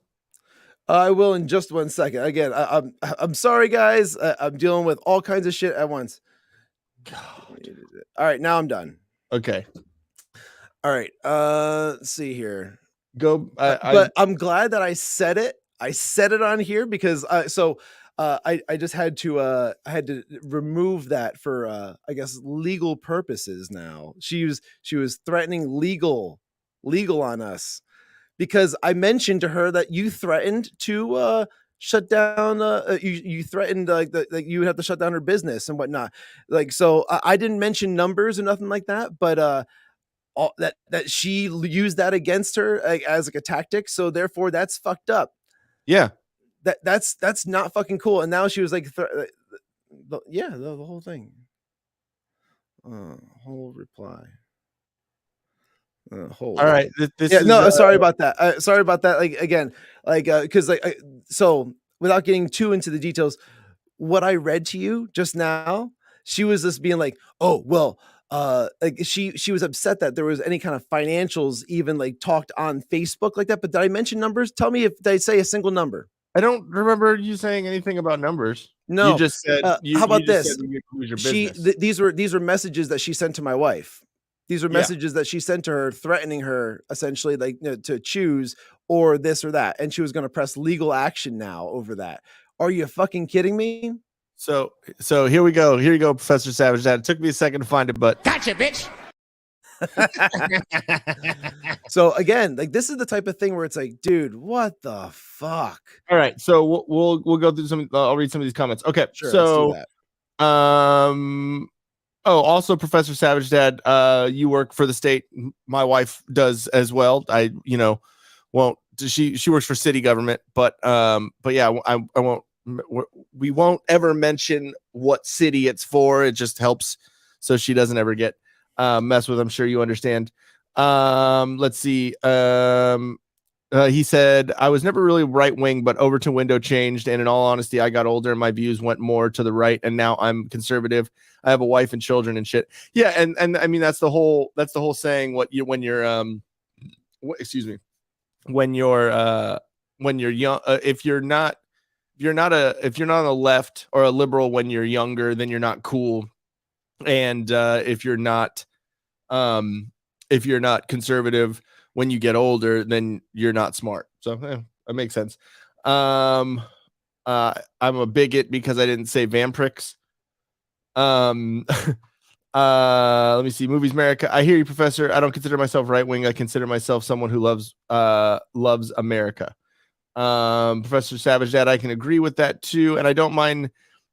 I will in just 1 second. Again, I'm sorry, guys. I'm dealing with all kinds of shit at once. God. All right, now I'm done. Okay. All right. Let's see here. Go. But I'm glad that I said it. I said it on here because I just had to remove that for I guess legal purposes. Now she was threatening legal on us because I mentioned to her that you threatened to shut down. You threatened like you would have to shut down her business and whatnot. Like so, I didn't mention numbers or nothing like that, but all that she used that against her as like a tactic. So therefore, that's fucked up. Yeah, that's not fucking cool. And now she was like, the whole thing, whole reply. All right. Sorry about that. Sorry about that. Like again, like because so without getting too into the details, what I read to you just now, she was just being like, oh well, like she was upset that there was any kind of financials even like talked on Facebook like that. But did I mention numbers? Tell me if they say a single number. I don't remember you saying anything about numbers. No, you just said. How about this? These were messages that she sent to my wife. These are messages that she sent to her, threatening her essentially, like to choose or this or that, and she was going to press legal action now over that. Are you fucking kidding me? So here we go. Here you go, Professor Savage. That it took me a second to find it, but Gotcha, bitch. So again, like this is the type of thing where it's like, dude, what the fuck? All right, so we'll go through some. I'll read some of these comments. Okay, sure, so let's do that. Oh, also, Professor Savage Dad, you work for the state. My wife does as well. I won't. She works for city government, but yeah, I won't. We won't ever mention what city it's for. It just helps so she doesn't ever get messed with. I'm sure you understand. Let's see. He said, I was never really right wing, but Overton window changed. And in all honesty, I got older and my views went more to the right. And now I'm conservative. I have a wife and children and shit. Yeah. And I mean, that's the whole saying when you're young, if you're not on the left or a liberal when you're younger, then you're not cool. And if you're not conservative when you get older, then you're not smart. So that makes sense. I'm a bigot because I didn't say vampirix. Let me see. Movies America. I hear you, Professor. I don't consider myself right wing. I consider myself someone who loves America. Professor Savage Dad, I can agree with that too, and I don't mind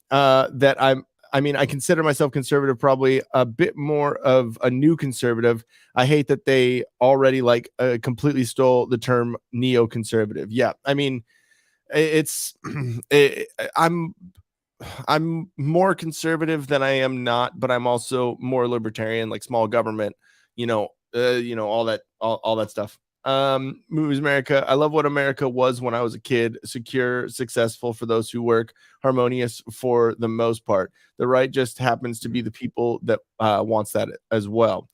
that I consider myself conservative, probably a bit more of a new conservative. I hate that they already completely stole the term neoconservative. Yeah, I mean, I'm more conservative than I am not, but I'm also more libertarian, like small government, all that stuff. Movies America. I love what America was when I was a kid: secure, successful for those who work, harmonious for the most part. The right just happens to be the people that wants that as well.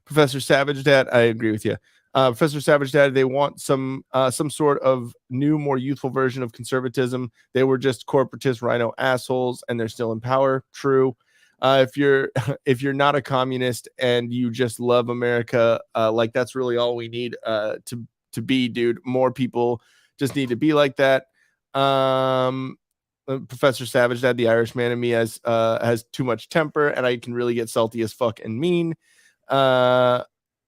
Professor Savage Dad, I agree with you. Professor Savage Dad, they want some sort of new, more youthful version of conservatism. They were just corporatist rhino assholes, and they're still in power. True. If you're not a communist and you just love America, that's really all we need to be, dude. More people just need to be like that. Professor Savage Dad, the Irishman in me has too much temper, and I can really get salty as fuck and mean. Let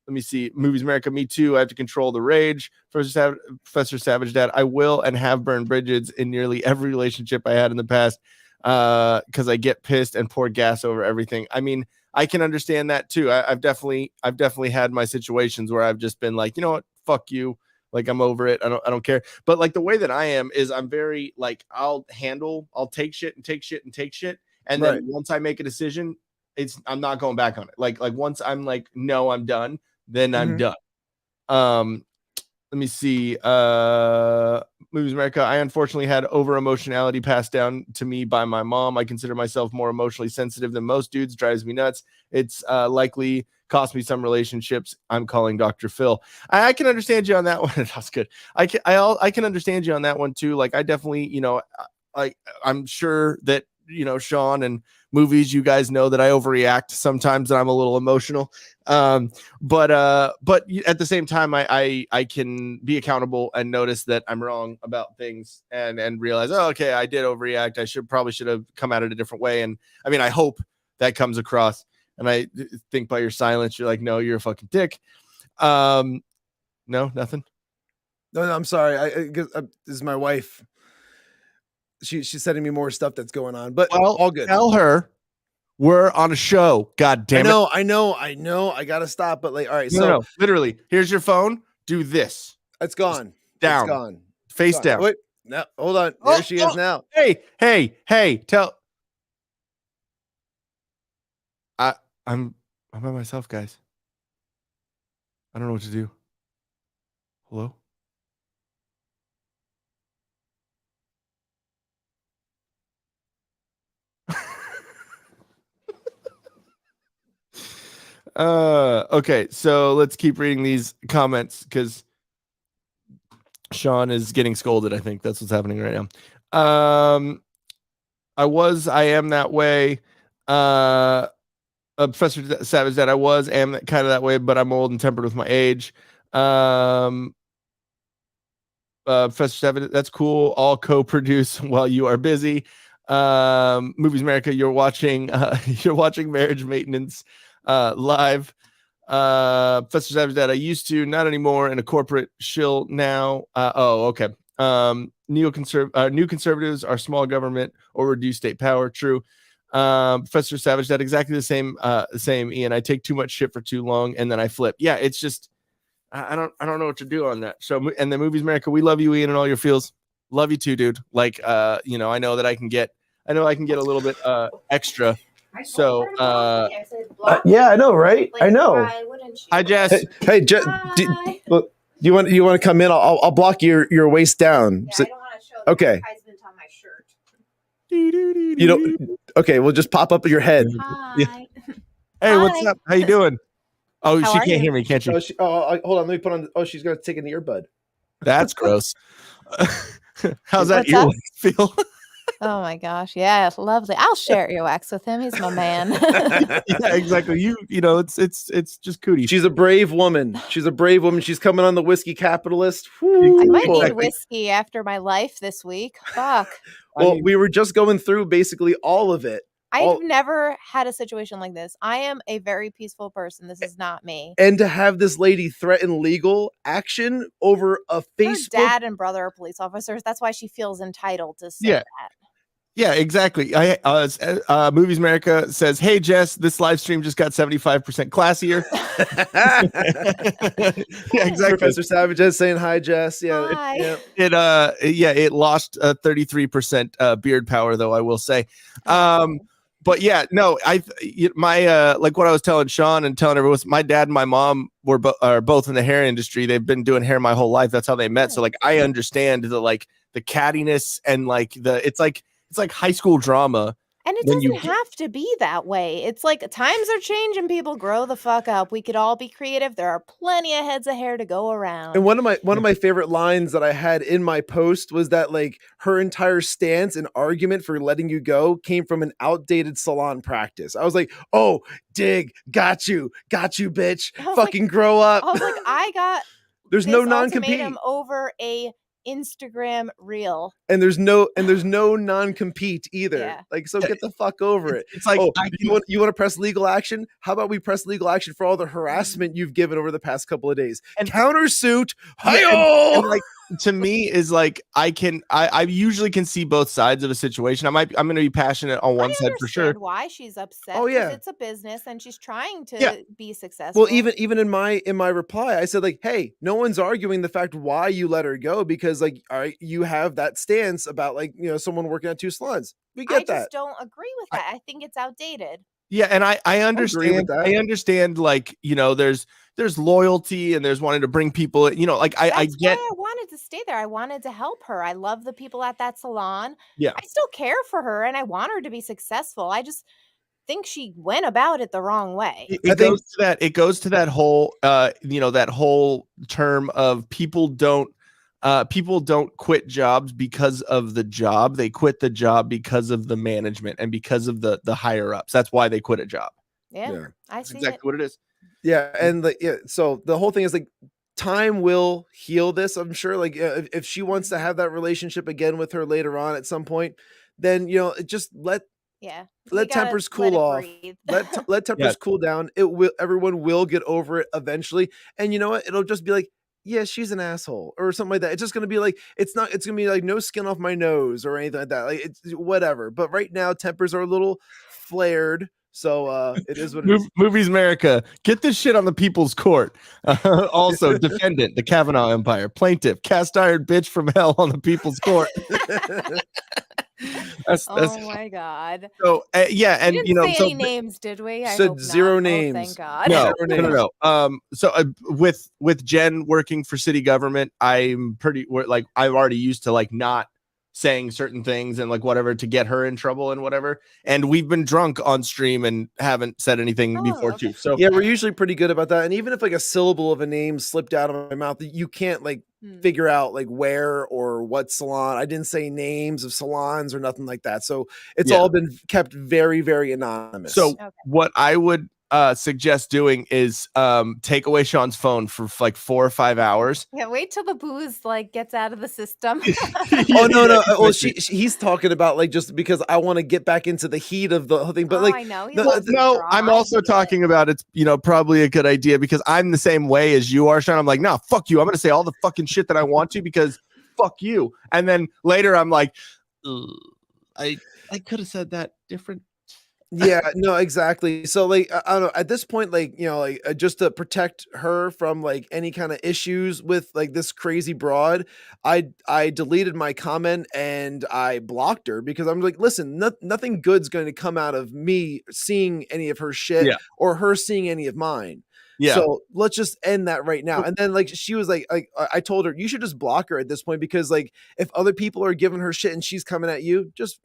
me see. Movies America, me too. I have to control the rage. Professor Savage Dad, I will and have burned bridges in nearly every relationship I had in the past because I get pissed and pour gas over everything. I mean, I can understand that too. I've definitely had my situations where I've just been like, you know what, fuck you. Like, I'm over it. I don't care. But like the way that I am is I'm very I'll take shit. And then once I make a decision, I'm not going back on it. Like once I'm like, no, I'm done, then I'm done. Let Let me see. Movies America. I unfortunately had over emotionality passed down to me by my mom. I consider myself more emotionally sensitive than most dudes. Drives me nuts. It's likely cost me some relationships. I'm calling Dr. Phil. I can understand you on that one. That's good. I can understand you on that one too. Like I definitely, I'm sure that, Shawn and movies, you guys know that I overreact sometimes and I'm a little emotional. But at the same time, I can be accountable and notice that I'm wrong about things and realize, oh, okay, I did overreact. I probably should have come at it a different way. And I mean, I hope that comes across. And I think by your silence, you're like, no, you're a fucking dick. No, nothing. No, I'm sorry. This is my wife. She's sending me more stuff that's going on, but all good. Tell her we're on a show. God damn it. I know. I gotta stop. But like, all right. No, literally, here's your phone. Do this. It's gone. Down. It's gone. Face down. Wait. No, hold on. There she is now. Hey. I'm by myself, guys. I don't know what to do. Hello? Okay, so let's keep reading these comments because Shawn is getting scolded. I think that's what's happening right now. I am that way. Professor Savage that am kind of that way, but I'm old and tempered with my age. Professor Savage, that's cool. All co-produce while you are busy. Movies America, you're watching Marriage Maintenance live. Professor Savage that I used to, not anymore, in a corporate shill now. Okay. New conservatives are small government or reduced state power. True. Professor Savage that exactly the same, Ian. I take too much shit for too long and then I flip. Yeah, it's just I don't know what to do on that. So, and the Movies America, we love you, Ian, and all your feels. Love you too, dude. Like, I know that I can get a little bit extra. So, yeah, I know, right? I know. Hi, Jess. Hey, Jess. Do you want to come in? I'll block your waist down. Yeah, I don't want to show the advertisement on my shirt. You don't. Okay, we'll just pop up at your head. Hi. Hey, what's up? How you doing? Oh, How she are can't you? hear me, can't she? Hold on. Let me put on. Oh, she's gonna take an earbud. That's gross. How's that What's up? earwax feel? Oh my gosh, yeah, lovely. I'll share earwax with him. He's my man. Yeah, exactly. It's just cootie. She's a brave woman. She's coming on the Whiskey Capitalist. I might Whew. need whiskey after my life this week. Fuck. Well, we were just going through basically all of it. I've never had a situation like this. I am a very peaceful person. This is not me. And to have this lady threaten legal action over a Facebook. Her dad and brother are police officers. That's why she feels entitled to say that. Yeah, exactly. Movies America says, "Hey Jess, this live stream just got 75% classier." Yeah, exactly. Professor Savage is saying hi, Jess. Yeah, Hi. It lost 33% beard power, though I will say. But yeah, no, like what I was telling Shawn and telling everyone, my dad and my mom are both in the hair industry. They've been doing hair my whole life. That's how they met. So like, I understand the cattiness and it's like high school drama. And it doesn't have to be that way. It's like times are changing. People grow the fuck up. We could all be creative. There are plenty of heads of hair to go around. And one of my favorite lines that I had in my post was that like her entire stance and argument for letting you go came from an outdated salon practice. I was like, oh, dig, got you, bitch. Fucking grow up. I was like, I got there's no non-compete over a Instagram reel, and there's no non-compete either. Yeah. Like, so get the fuck over it. It's like, you want to press legal action? How about we press legal action for all the harassment you've given over the past couple of days? And countersuit. And like, to me is like, I usually can see both sides of a situation. I'm going to be passionate on one side for sure. Why she's upset? Oh yeah, it's a business and she's trying to be successful. Well, even in my reply, I said like, hey, no one's arguing the fact why you let her go, because like, all right, you have that stance about like, someone working at two salons. We get that. I just don't agree with that. I think it's outdated. Yeah, and I agree with understand. that. I understand. Like, you know, there's loyalty and there's wanting to bring people. You know, like I That's get. why I wanted to stay there. I wanted to help her. I love the people at that salon. Yeah. I still care for her and I want her to be successful. I just think she went about it the wrong way. It goes to that whole you know, that whole term of people don't quit jobs because of the job. They quit the job because of the management and because of the higher ups. That's why they quit a job. Yeah. I That's see exactly what it is. Yeah, and so the whole thing is like time will heal this. I'm sure. Like if she wants to have that relationship again with her later on at some point, then you know just let tempers cool off. Let tempers cool down. Everyone will get over it eventually, and you know what? It'll just be like, yeah, she's an asshole or something like that. It's just gonna be like it's gonna be like no skin off my nose or anything like that. Like it's whatever. But right now tempers are a little flared. So it is what it is. Movies America, get this shit on the people's court. Also, defendant, the Kavanaugh Empire, plaintiff, cast iron bitch from hell on the people's court. That's oh my god. So yeah, and we didn't you know, say any names, did we? I said hope zero not. names. Oh, thank God. No. So with Jen working for city government, I'm pretty like I'm already used to like not saying certain things and like whatever to get her in trouble and whatever. And we've been drunk on stream and haven't said anything before too. So yeah, we're usually pretty good about that. And even if like a syllable of a name slipped out of my mouth, you can't like figure out like where or what salon. I didn't say names of salons or nothing like that. So it's all been kept very, very anonymous. So what I would suggest doing is take away Shawn's phone for like 4 or 5 hours. Yeah, wait till the booze like gets out of the system. Oh no. Well, he's talking about like just because I want to get back into the heat of the whole thing. But like, I know. No, I'm also talking about it's probably a good idea because I'm the same way as you are, Shawn. I'm like, nah, fuck you. I'm gonna say all the fucking shit that I want to because fuck you. And then later I'm like, I could have said that different. Yeah, no, exactly. So like I don't know, at this point, like, you know, like just to protect her from like any kind of issues with like this crazy broad, I deleted my comment and I blocked her because I'm like, listen, nothing good's going to come out of me seeing any of her shit or her seeing any of mine. Yeah. So let's just end that right now. And then like she was like I told her you should just block her at this point because like if other people are giving her shit and she's coming at you, just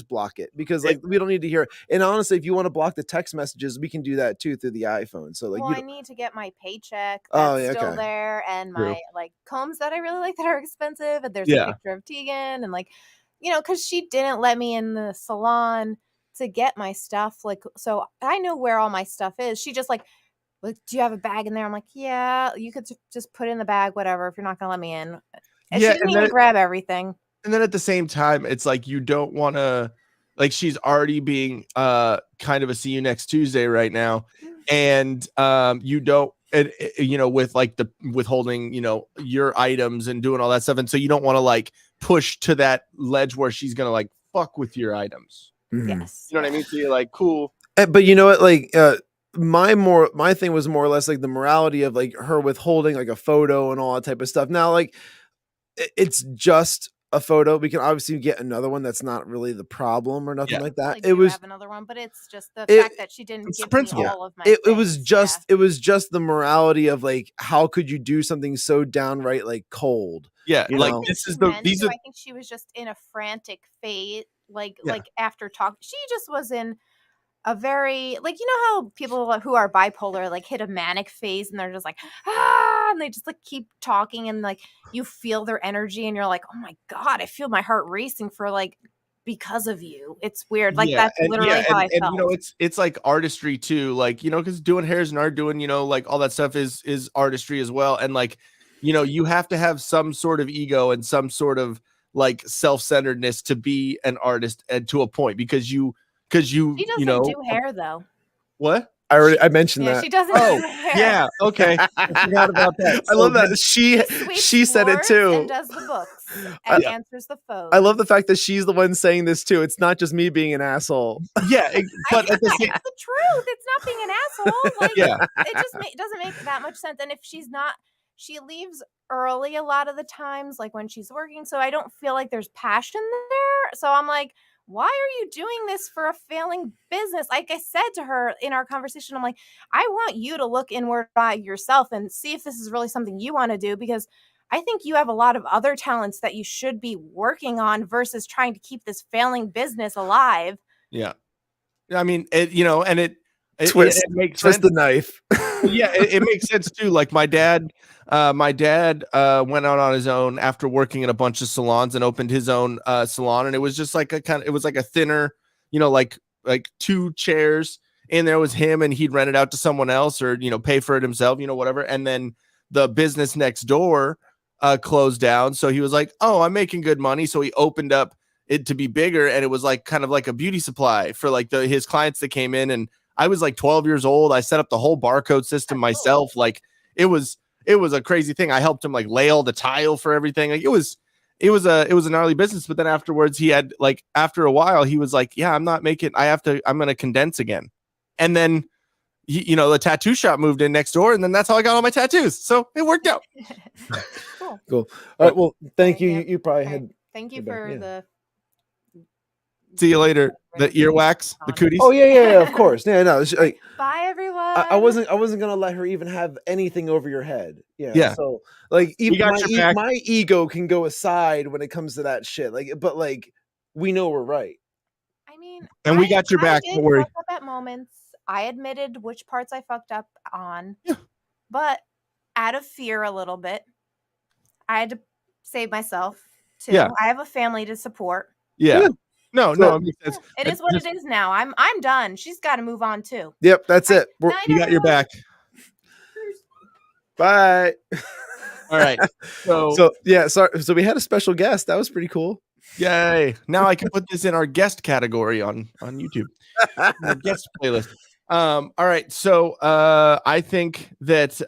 block it because like we don't need to hear it. And honestly, if you want to block the text messages, we can do that too through the iPhone. So like, I need to get my paycheck that's still there and my like combs that I really like that are expensive. And there's a picture of Tegan and like, you know, because she didn't let me in the salon to get my stuff. Like, so I know where all my stuff is. She just like, do you have a bag in there? I'm like, yeah, you could just put it in the bag, whatever, if you're not gonna let me in. And she didn't even grab everything. And then at the same time, it's like you don't want to, like she's already being kind of a see you next Tuesday right now, and you don't, you know, with like the withholding, you know, your items and doing all that stuff, and so you don't want to like push to that ledge where she's gonna like fuck with your items. Yes, you know what I mean. So you're like, cool, but you know what, like. My thing was more or less like the morality of like her withholding like a photo and all that type of stuff. Now, like it's just a photo. We can obviously get another one. That's not really the problem or nothing like that. Like, it was have another one, but it's just the fact that she didn't give me all of my. It was just the morality of like how could you do something so downright like cold? Yeah, you like know? this is the these are. I think she was just in a frantic phase, like after talk. She just was in a very like, you know how people who are bipolar like hit a manic phase and they're just like and they just like keep talking and like you feel their energy and you're like, oh my god, I feel my heart racing for like because of you. It's weird. Like that's literally how I felt. You know, it's like artistry too, like, you know, because doing hair is an art, doing, you know, like all that stuff is artistry as well. And like, you know, you have to have some sort of ego and some sort of like self-centeredness to be an artist and to a point because you she doesn't do hair though. What? I mentioned that. She doesn't do hair. Yeah. Okay. I forgot about that. I love that she said it too. And does the books and answers the phone. I love the fact that she's the one saying this too. It's not just me being an asshole. Yeah, but at the same, it's the truth. It's not being an asshole. Like, it just doesn't make that much sense. And if she's not, she leaves early a lot of the times, like when she's working. So I don't feel like there's passion there. So I'm like, why are you doing this for a failing business? Like I said to her in our conversation, I'm like, I want you to look inward by yourself and see if this is really something you want to do, because I think you have a lot of other talents that you should be working on versus trying to keep this failing business alive. Yeah. I mean, it twist makes sense. The knife. Yeah, it makes sense too. Like my dad went out on his own after working in a bunch of salons and opened his own salon. And it was just like it was like a thinner, like 2 chairs, and there was him, and he'd rent it out to someone else or, pay for it himself, whatever. And then the business next door closed down. So he was like, oh, I'm making good money. So he opened up it to be bigger. And it was like kind of like a beauty supply for like his clients that came in. And I was like 12 years old. I set up the whole barcode system myself. Like it was a crazy thing. I helped him like lay all the tile for everything. Like it was a gnarly business. But then afterwards he had after a while, he was like, yeah, I'm going to condense again. And then the tattoo shop moved in next door, and then that's how I got all my tattoos. So it worked out. Cool. All right. Well, thank you. You probably had. Thank you for the. See you later. The earwax, the cooties. Oh yeah, of course. Yeah, no. Bye, everyone. I wasn't gonna let her even have anything over your head. Yeah. So even my ego can go aside when it comes to that shit. But we know we're right. I mean, and we got your back. Don't worry. Fuck up at moments. I admitted which parts I fucked up on, but out of fear a little bit, I had to save myself too. Yeah. I have a family to support. Yeah. No. It is what it is now. I'm done. She's got to move on too. Yep, that's it. You got your back. Bye. All right. So yeah, sorry. So we had a special guest. That was pretty cool. Yay! Now I can put this in our guest category on YouTube. Our guest playlist. All right. So I think that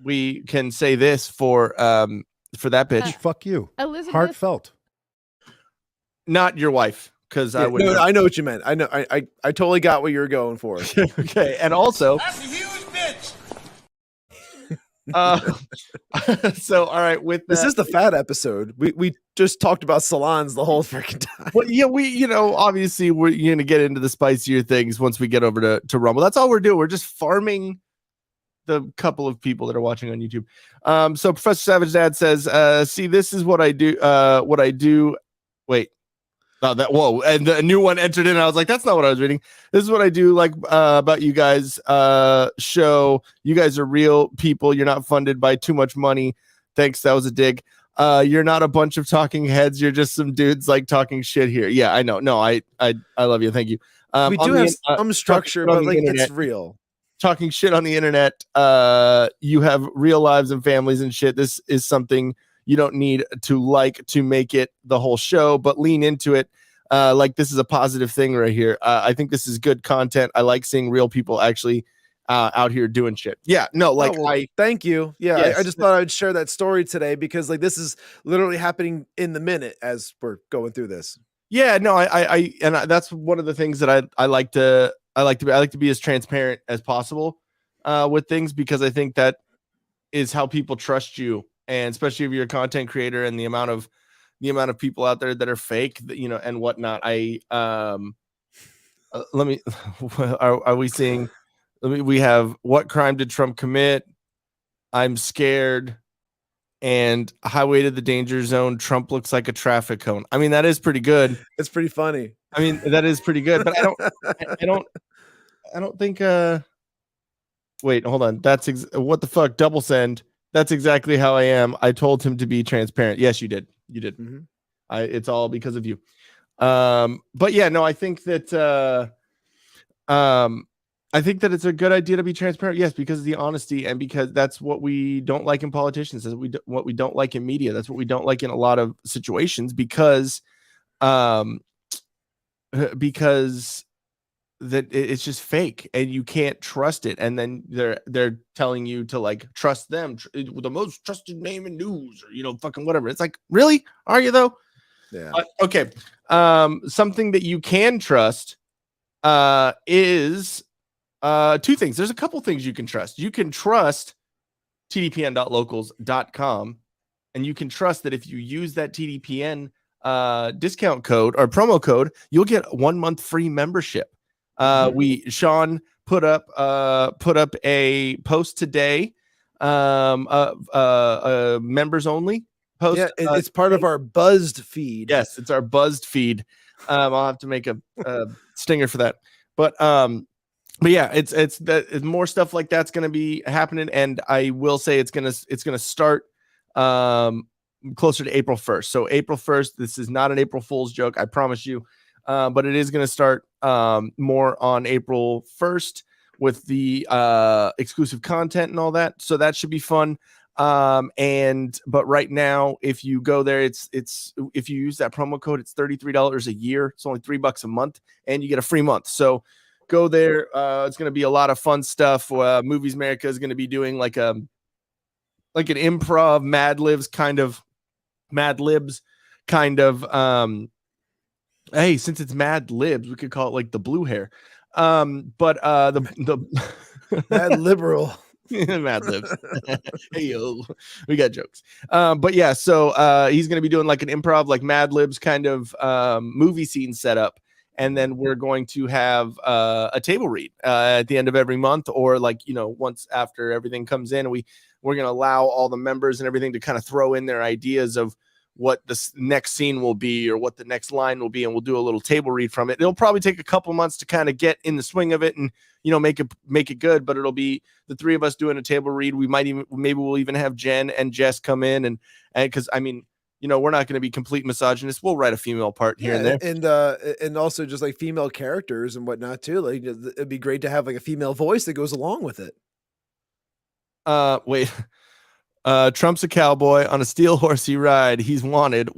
we can say this for that bitch. Fuck you. Elizabeth. Heartfelt. Not your wife, because I would. No, I know what you meant. I know. I totally got what you were going for. Okay, and also. That's a huge bitch. So all right, with this is the fat episode. We just talked about salons the whole freaking time. Well, yeah, we obviously we're gonna get into the spicier things once we get over to Rumble. That's all we're doing. We're just farming the couple of people that are watching on YouTube. So Professor Savage Dad says, see, this is what I do. Wait. Whoa, and the new one entered in. I was like, that's not what I was reading. This is what I do like about you guys show. You guys are real people. You're not funded by too much money. Thanks. That was a dig. You're not a bunch of talking heads. You're just some dudes like talking shit here. Yeah, I know. No, I love you. Thank you. We do have some structure, but it's real. Talking shit on the internet. You have real lives and families and shit. This is something you don't need to make it the whole show, but lean into it. This is a positive thing right here. I think this is good content. I like seeing real people actually out here doing shit. Yeah, no, thank you. Yeah, yes. I just thought I'd share that story today because this is literally happening in the minute as we're going through this. Yeah, no, I that's one of the things that I like to be as transparent as possible with things, because I think that is how people trust you. And especially if you're a content creator, and the amount of people out there that are fake, and whatnot. Let me. Are we seeing? We have what crime did Trump commit? I'm scared. And highway to the danger zone. Trump looks like a traffic cone. I mean, that is pretty good. It's pretty funny. I mean, that is pretty good. But I don't think. Wait, hold on. That's what the fuck? Double send. That's exactly how I am. I told him to be transparent. Yes, you did. You did. Mm-hmm. It's all because of you. But yeah, no, I think that it's a good idea to be transparent. Yes, because of the honesty, and because that's what we don't like in politicians. That's what we don't like in media. That's what we don't like in a lot of situations, because that it's just fake and you can't trust it. And then they're telling you to trust them, the most trusted name in news, or fucking whatever. It's like, really? Are you though? Yeah. Okay. Something that you can trust is 2 things. There's a couple things you can trust. You can trust tdpn.locals.com, and you can trust that if you use that TDPN discount code or promo code, you'll get 1 month free membership. Shawn put up a post today, members only post. Yeah, it's part of our buzzed feed. Yes, it's our buzzed feed. I'll have to make a stinger for that. But yeah, it's more stuff like that's going to be happening, and I will say it's gonna start closer to April 1st. So April 1st, this is not an April Fool's joke, I promise you, but it is going to start more on April 1st with the exclusive content and all that. So that should be fun. But right now, if you go there, it's if you use that promo code, it's $33 a year. It's only $3 a month, and you get a free month. So go there. It's going to be a lot of fun stuff. Movies America is going to be doing like an improv Mad Libs kind of. Hey, since it's Mad Libs, we could call it like the blue hair. But the Mad liberal. Mad Libs. Hey, yo, we got jokes. But yeah, so he's going to be doing like an improv, like Mad Libs kind of movie scene setup. And then we're going to have a table read at the end of every month, or like, once after everything comes in, we're going to allow all the members and everything to kind of throw in their ideas of what the next scene will be or what the next line will be. And we'll do a little table read from it. It'll probably take a couple months to kind of get in the swing of it and, make it good, but it'll be the three of us doing a table read. Maybe we'll even have Jen and Jess come in and cause I mean, we're not going to be complete misogynists. We'll write a female part here and there. And also just like female characters and whatnot too. Like it'd be great to have like a female voice that goes along with it. Wait, Trump's a cowboy on a steel horse he ride. He's wanted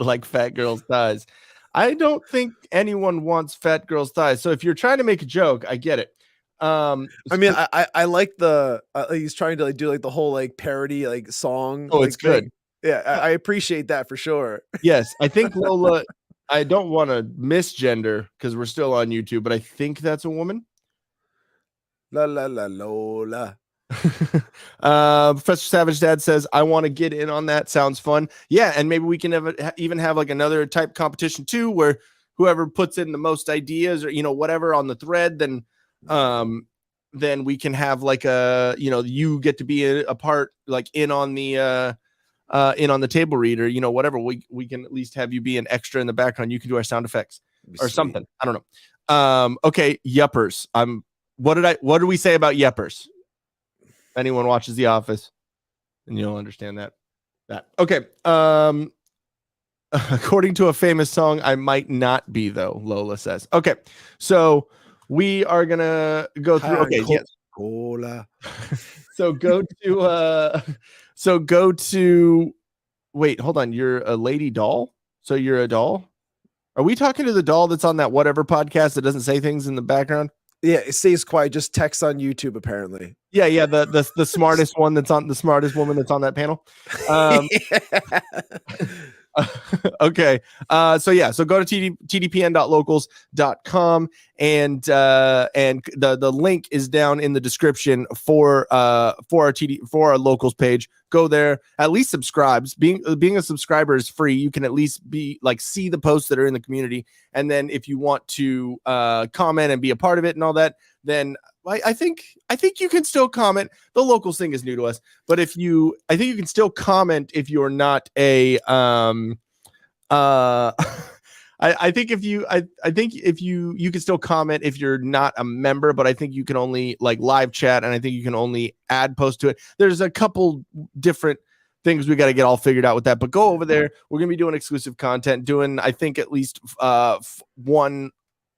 like fat girls' thighs. I don't think anyone wants fat girls' thighs. So if you're trying to make a joke, I get it. I mean, I like the he's trying to like do like the whole like parody like song. Oh, like, it's good. Yeah, I appreciate that for sure. Yes, I think Lola. I don't want to misgender because we're still on YouTube, but I think that's a woman. La la la Lola. Professor Savage Dad says, I want to get in on that. Sounds fun. Yeah, and maybe we can even have like another type competition too, where whoever puts in the most ideas or whatever on the thread, then we can have like a you get to be a part like in on the table read or whatever. We can at least have you be an extra in the background. You can do our sound effects or something. I don't know. Okay, Yuppers. What did we say about Yuppers? If anyone watches The Office, and you'll understand that. Okay. According to a famous song, I might not be though, Lola says. Okay, so we are gonna go through. Okay, yes. Cola. So go to. Wait, hold on. You're a lady doll. So you're a doll. Are we talking to the doll that's on that whatever podcast that doesn't say things in the background? Yeah, it stays quiet. Just text on YouTube, apparently. Yeah. The smartest one the smartest woman that's on that panel. Okay. So go to tdpn.locals.com and the link is down in the description for our locals page. Go there, at least subscribe. Being a subscriber is free. You can at least be like see the posts that are in the community, and then if you want to comment and be a part of it and all that, then I think you can still comment. The locals thing is new to us, but I think you can still comment if you're not a I think if you can still comment if you're not a member, but I think you can only like live chat, and I think you can only add posts to it. There's a couple different things we got to get all figured out with that, but go over there. We're gonna be doing exclusive content, doing I think at least one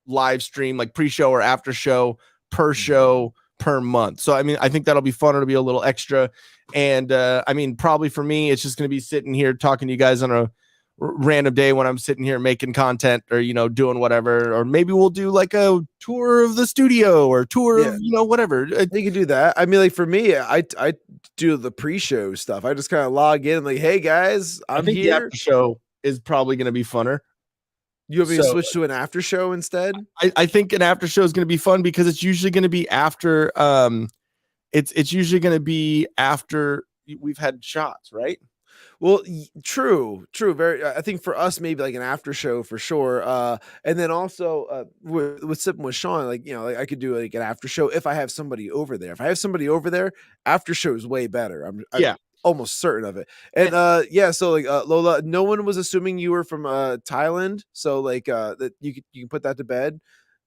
live stream, like pre-show or after show per show per month. So I mean, I think that'll be fun. It'll be a little extra, and I mean, probably for me, it's just gonna be sitting here talking to you guys on a random day when I'm sitting here making content or doing whatever, or maybe we'll do like a tour of the studio or tour of whatever. You can do that. I mean, like for me, I do the pre-show stuff. I just kind of log in like, hey guys, I'm here. The after show is probably going to be funner. You want me to switch to an after show instead? I think an after show is going to be fun because it's usually going to be after it's usually going to be after we've had shots, right? Well, true. Very. I think for us, maybe like an after show for sure. And then also with Sippin with Shawn, like like I could do like an after show if I have somebody over there. If I have somebody over there, after show is way better. I'm almost certain of it. And so like Lola, no one was assuming you were from Thailand, so like that you can put that to bed.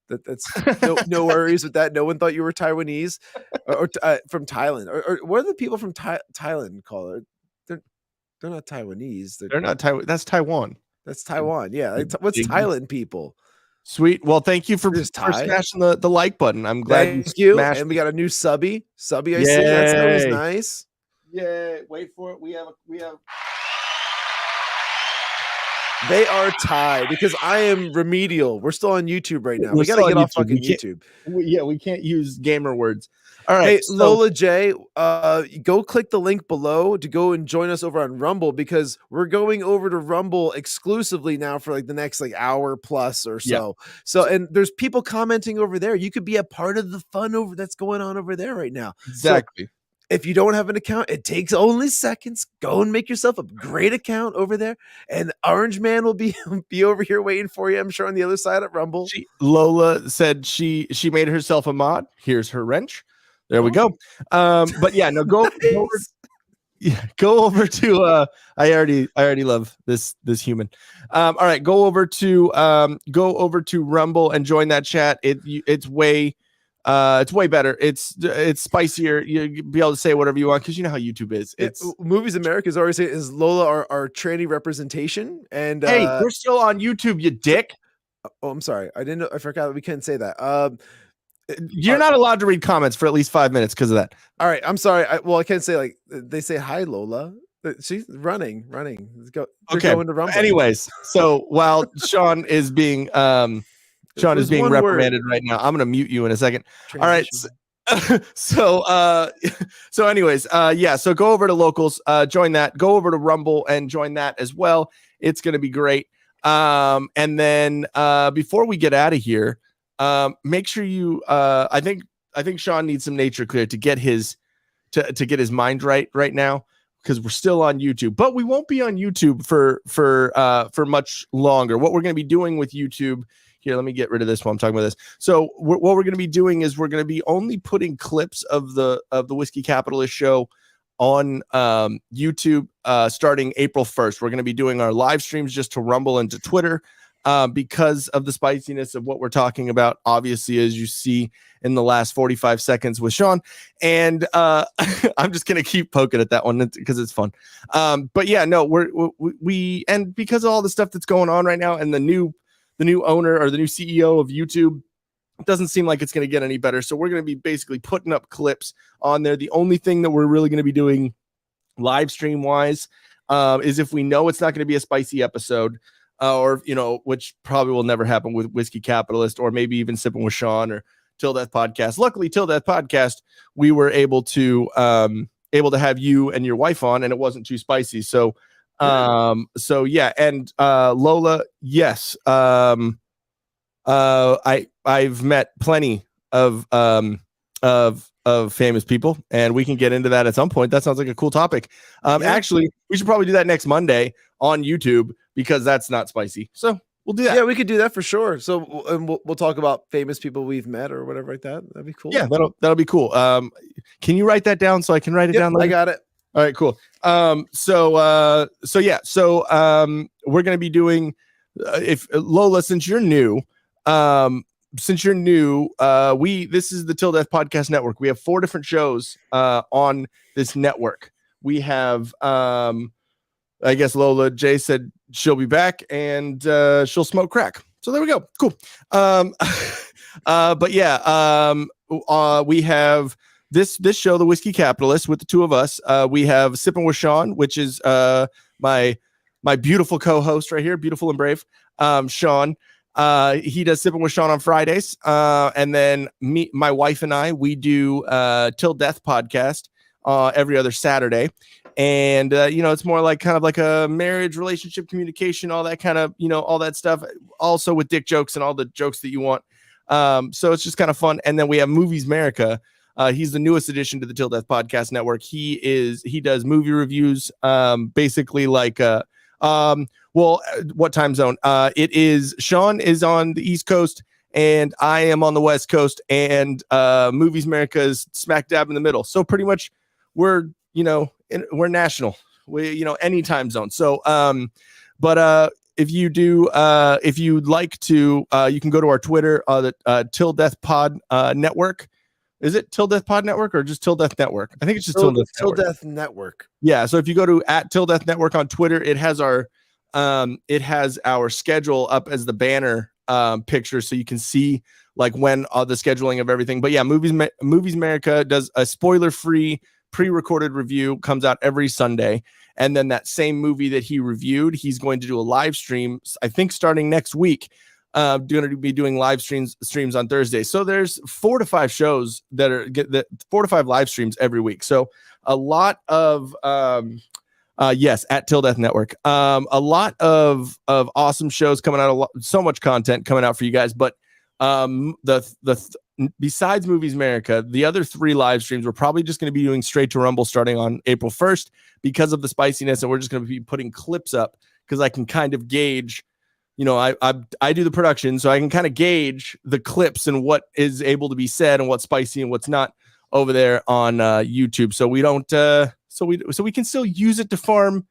That's no worries with that. No one thought you were Taiwanese or from Thailand. Or what are the people from Thailand called? They're not Taiwanese. They're not Taiwan. That's Taiwan. That's Taiwan. Yeah. Like, what's Thailand people? Sweet. Well, thank you for smashing the like button. I'm glad you. And we got a new subby. I see. That's always nice. Yeah. Wait for it. We have. They are tied because I am remedial. We're still on YouTube right now. We got to get off fucking YouTube. We can't use gamer words. All right. Hey, Lola J, go click the link below to go and join us over on Rumble because we're going over to Rumble exclusively now for like the next like hour plus or so. Yeah. So, and there's people commenting over there. You could be a part of the fun that's going on over there right now. Exactly. So, if you don't have an account, it takes only seconds. Go and make yourself a great account over there. And Orange Man will be over here waiting for you, I'm sure, on the other side at Rumble. Lola said she made herself a mod. Here's her wrench. There we go. But yeah, no, go over to I already love this human. All right, go over to Rumble and join that chat. It's way better. It's spicier. You be able to say whatever you want because you know how YouTube is. It's Movies America is always saying is Lola our tranny representation. And hey, we're still on YouTube, you dick. Oh, I'm sorry. I forgot that we couldn't say that. You're not allowed to read comments for at least 5 minutes because of that. All right, I'm sorry. I can't say like they say hi, Lola. She's running. Let's go. Okay. Going to Rumble. Anyways, so while Shawn is being reprimanded right now, I'm gonna mute you in a second. Transition. All right. So anyways, so go over to locals, join that. Go over to Rumble and join that as well. It's gonna be great. And then before we get out of here. Make sure you I think Shawn needs some nature clear to get his to get his mind right now because we're still on YouTube, but we won't be on YouTube for much longer. What we're going to be doing with YouTube here, let me get rid of this while I'm talking about this. So what we're going to be doing is we're going to be only putting clips of the Whiskey Capitalist show on YouTube starting April 1st. We're going to be doing our live streams just to Rumble and to Twitter. Because of the spiciness of what we're talking about, obviously, as you see in the last 45 seconds with Shawn. And I'm just going to keep poking at that one because it's fun. But yeah, no, we and because of all the stuff that's going on right now and the new owner or the new CEO of YouTube, it doesn't seem like it's going to get any better. So we're going to be basically putting up clips on there. The only thing that we're really going to be doing live stream wise is if we know it's not going to be a spicy episode. Or, which probably will never happen with Whiskey Capitalist or maybe even Sippin with Shawn or Til Death Podcast. Luckily, Til Death Podcast, we were able to have you and your wife on and it wasn't too spicy. So, yeah. And Lola, yes. I've met plenty of famous people and we can get into that at some point. That sounds like a cool topic. Actually, we should probably do that next Monday on YouTube because that's not spicy. So we'll do that. Yeah, we could do that for sure. So and we'll talk about famous people we've met or whatever like that. That'd be cool. Yeah, that'll be cool. Can you write that down so I can write it down later? I got it. All right, cool. So we're gonna be doing if Lola, since you're new, this is the Til Death Podcast Network. We have 4 different shows on this network. We have I guess Lola J said she'll be back and she'll smoke crack. So there we go. Cool. But yeah, we have this show, The Whiskey Capitalist, with the two of us. We have Sippin with Shawn, which is my beautiful co-host right here, beautiful and brave, Shawn. He does Sippin with Shawn on Fridays. And then my wife and I, we do Til Death Podcast every other Saturday. And, it's more like kind of like a marriage, relationship, communication, all that kind of, all that stuff. Also with dick jokes and all the jokes that you want. So it's just kind of fun. And then we have Movies America, He's the newest addition to the Til Death Podcast Network. He does movie reviews, basically like what time zone? It is Shawn is on the East Coast and I am on the West Coast, and Movies America is smack dab in the middle. So pretty much we're national. We any time zone. So if you'd like to, you can go to our Twitter, the Til Death Pod Network. Is it Til Death Pod Network or just Til Death Network? I think it's just Til Death Network. Yeah. So if you go to @Til Death Network on Twitter, it has our schedule up as the banner picture, so you can see like when the scheduling of everything. But yeah, Movies America does a spoiler-free pre-recorded review, comes out every Sunday, and then that same movie that he reviewed, he's going to do a live stream, I think starting next week. Going to be doing live streams on Thursday. So there's 4 to 5 shows that are 4 to 5 live streams every week. So a lot of yes, @Til Death Network. A lot of awesome shows coming out. So much content coming out for you guys. But besides Movies America, the other 3 live streams we're probably just going to be doing straight to Rumble starting on April 1st because of the spiciness, and we're just going to be putting clips up because I can kind of gauge. I do the production, so I can kind of gauge the clips and what is able to be said and what's spicy and what's not over there on YouTube. So we don't, so we can still use it to farm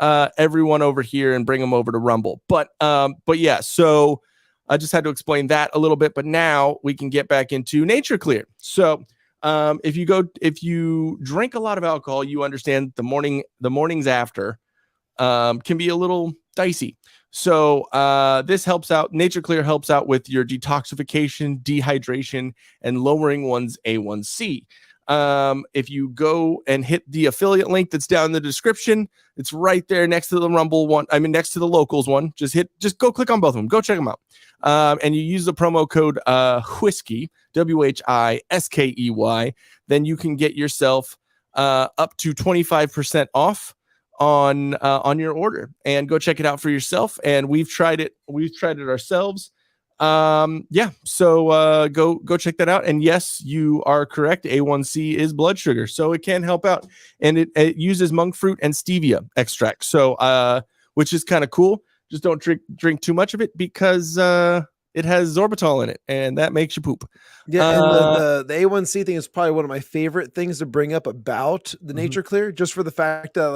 everyone over here and bring them over to Rumble. But yeah, so I just had to explain that a little bit. But now we can get back into Nature Clear. So if you drink a lot of alcohol, you understand the mornings after can be a little dicey. So this helps out. Nature Clear helps out with your detoxification, dehydration, and lowering one's A1C. If you go and hit the affiliate link that's down in the description, it's right there next to the Rumble one. I mean, next to the locals one. Just go click on both of them. Go check them out. And you use the promo code Husky, WHISKEY. Then you can get yourself up to 25% off on your order, and go check it out for yourself. And we've tried it ourselves. So go check that out. And yes, you are correct, A1C is blood sugar, so it can help out. And it uses monk fruit and stevia extract, so which is kind of cool. Just don't drink too much of it because it has sorbitol in it, and that makes you poop. Yeah, and the A1C thing is probably one of my favorite things to bring up about the Nature Clear, just for the fact that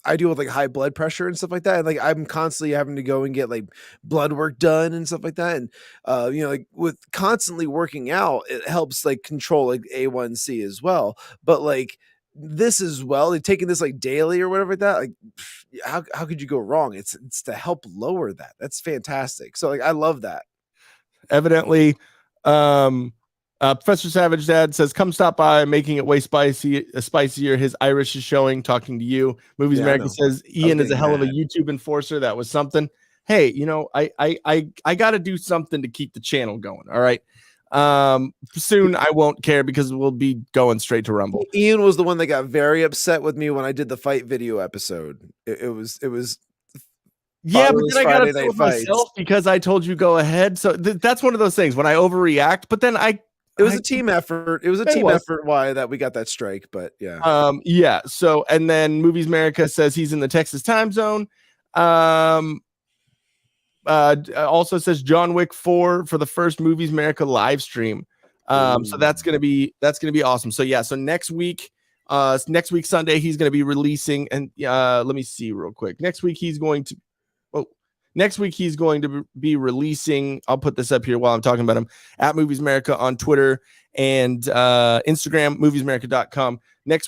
I deal with like high blood pressure and stuff like that, and like I'm constantly having to go and get like blood work done and stuff like that, and like with constantly working out, it helps like control like A1C as well. But like this as well, like taking this like daily or whatever like that, like how could you go wrong? It's to help lower that. That's fantastic. So like I love that. Evidently, Professor Savage Dad says, come stop by, making it way spicier. His Irish is showing, talking to you. Movies America says Ian is a hell of a YouTube enforcer. That was something. Hey, I got to do something to keep the channel going. All right. Soon I won't care because we'll be going straight to Rumble. Ian was the one that got very upset with me when I did the fight video episode. It was yeah, but then I got upset with myself because I told you go ahead. So that's one of those things when I overreact, but then it was a team effort. It was a team effort why that we got that strike, but yeah. Yeah. So, and then Movies America says he's in the Texas time zone. Also says John Wick 4 for the first Movies America live stream. So that's gonna be awesome. So yeah, so next week Sunday he's gonna be releasing, and let me see real quick. Next week he's going to be releasing. I'll put this up here while I'm talking about him at Movies America on Twitter and Instagram, moviesamerica.com. Next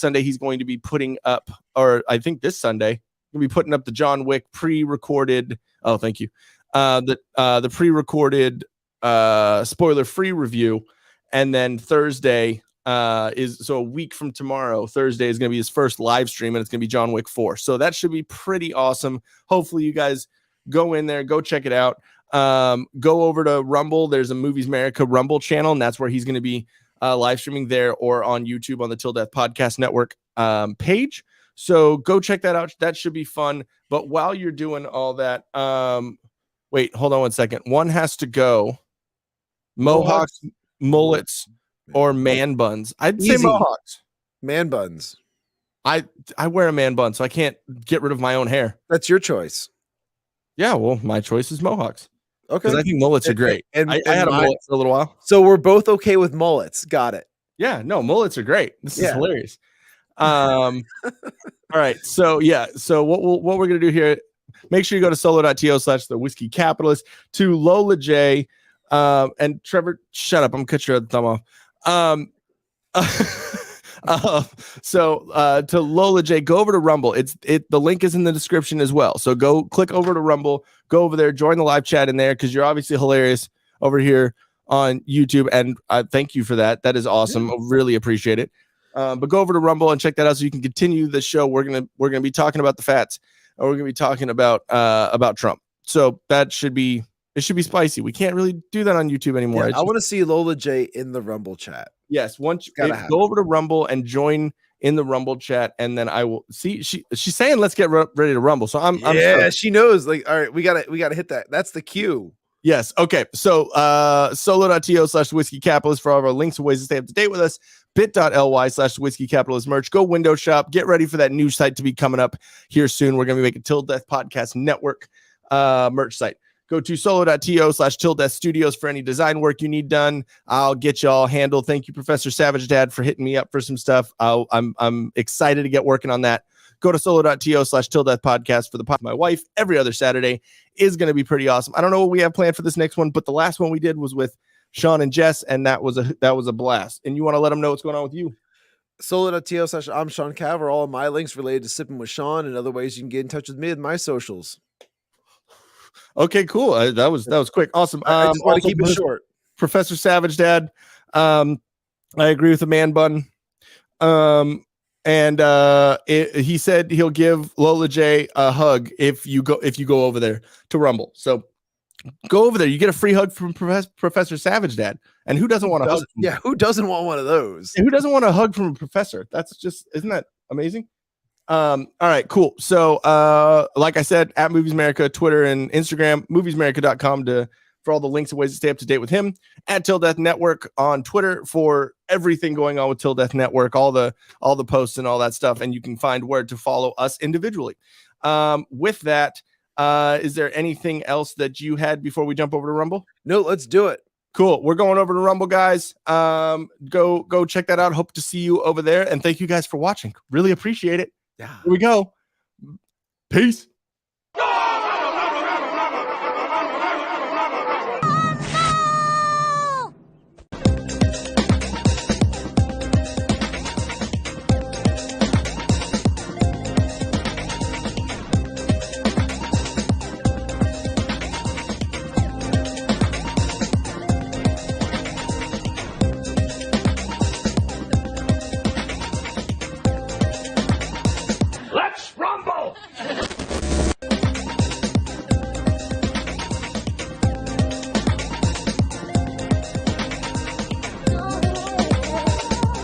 Sunday he's going to be putting up, or I think this Sunday we'll be putting up the John Wick pre-recorded. Oh, thank you. The pre-recorded spoiler-free review, and then Thursday so a week from tomorrow, Thursday is going to be his first live stream, and it's going to be John Wick 4. So that should be pretty awesome. Hopefully you guys go in there, go check it out. Go over to Rumble. There's a Movies America Rumble channel, and that's where he's going to be live streaming there or on YouTube on the Til Death Podcast Network page. So go check that out. That should be fun. But while you're doing all that, wait, hold on one second. One has to go. Mohawks, mullets, or man buns. I'd say Easy. mohawks. Man buns. I wear a man bun, so I can't get rid of my own hair. That's your choice. Yeah, well, my choice is mohawks. Okay. Because I think mullets are great. And I had a mullet for a little while. So we're both okay with mullets. Got it. Yeah, no, mullets are great. This is hilarious. All right. So what we're gonna do here, make sure you go to solo.to/the whiskey capitalist, to Lola J, and Trevor, shut up, I'm gonna cut your thumb off. To Lola J, go over to Rumble. The link is in the description as well. So go click over to Rumble, go over there, join the live chat in there, because you're obviously hilarious over here on YouTube, and thank you for that. That is awesome. I really appreciate it. But go over to Rumble and check that out so you can continue the show. We're gonna be talking about the fats, and we're gonna be talking about Trump. So it should be spicy. We can't really do that on YouTube anymore. Yeah, I want to see Lola J in the Rumble chat. Yes, go over to Rumble and join in the Rumble chat, and then I will see. She's saying let's get ready to Rumble. So I'm she knows. Like, all right, we gotta hit that. That's the cue. Yes. Okay. So solo.to/whiskey capitalist for all of our links and ways to stay up to date with us. bit.ly/whiskey capitalist merch. Go window shop. Get ready for that new site to be coming up here soon. We're gonna be making Til Death Podcast Network merch site. Go to solo.to/tildeathstudios for any design work you need done. I'll get y'all handled. Thank you, Professor Savage Dad, for hitting me up for some stuff. I'm excited to get working on that. Go to solo.to/Til Death Podcast for the podcast. My wife every other Saturday is going to be pretty awesome. I don't know what we have planned for this next one, but the last one we did was with Shawn and Jess, and that was a blast. And you want to let them know what's going on with you? Solo.to/I'm Shawn Cav are all of my links related to Sippin with Shawn, and other ways you can get in touch with me and my socials. Okay, cool. That was quick. Awesome. I just want to keep it short. Professor Savage Dad. I agree with the man bun. And he said he'll give Lola J a hug if you go over there to Rumble. So go over there. You get a free hug from Professor Savage Dad. And who doesn't want a hug? Yeah, who doesn't want one of those? Who doesn't want a hug from a professor? That's just, isn't that amazing? All right, cool. So like I said, at Movies America, Twitter and Instagram, moviesamerica.com for all the links and ways to stay up to date with him. At Til Death Network on Twitter for everything going on with Til Death Network, all the posts and all that stuff. And you can find where to follow us individually. With that, is there anything else that you had before we jump over to Rumble? No, let's do it. Cool. We're going over to Rumble, guys. Go check that out. Hope to see you over there. And thank you guys for watching. Really appreciate it. Yeah. Here we go. Peace.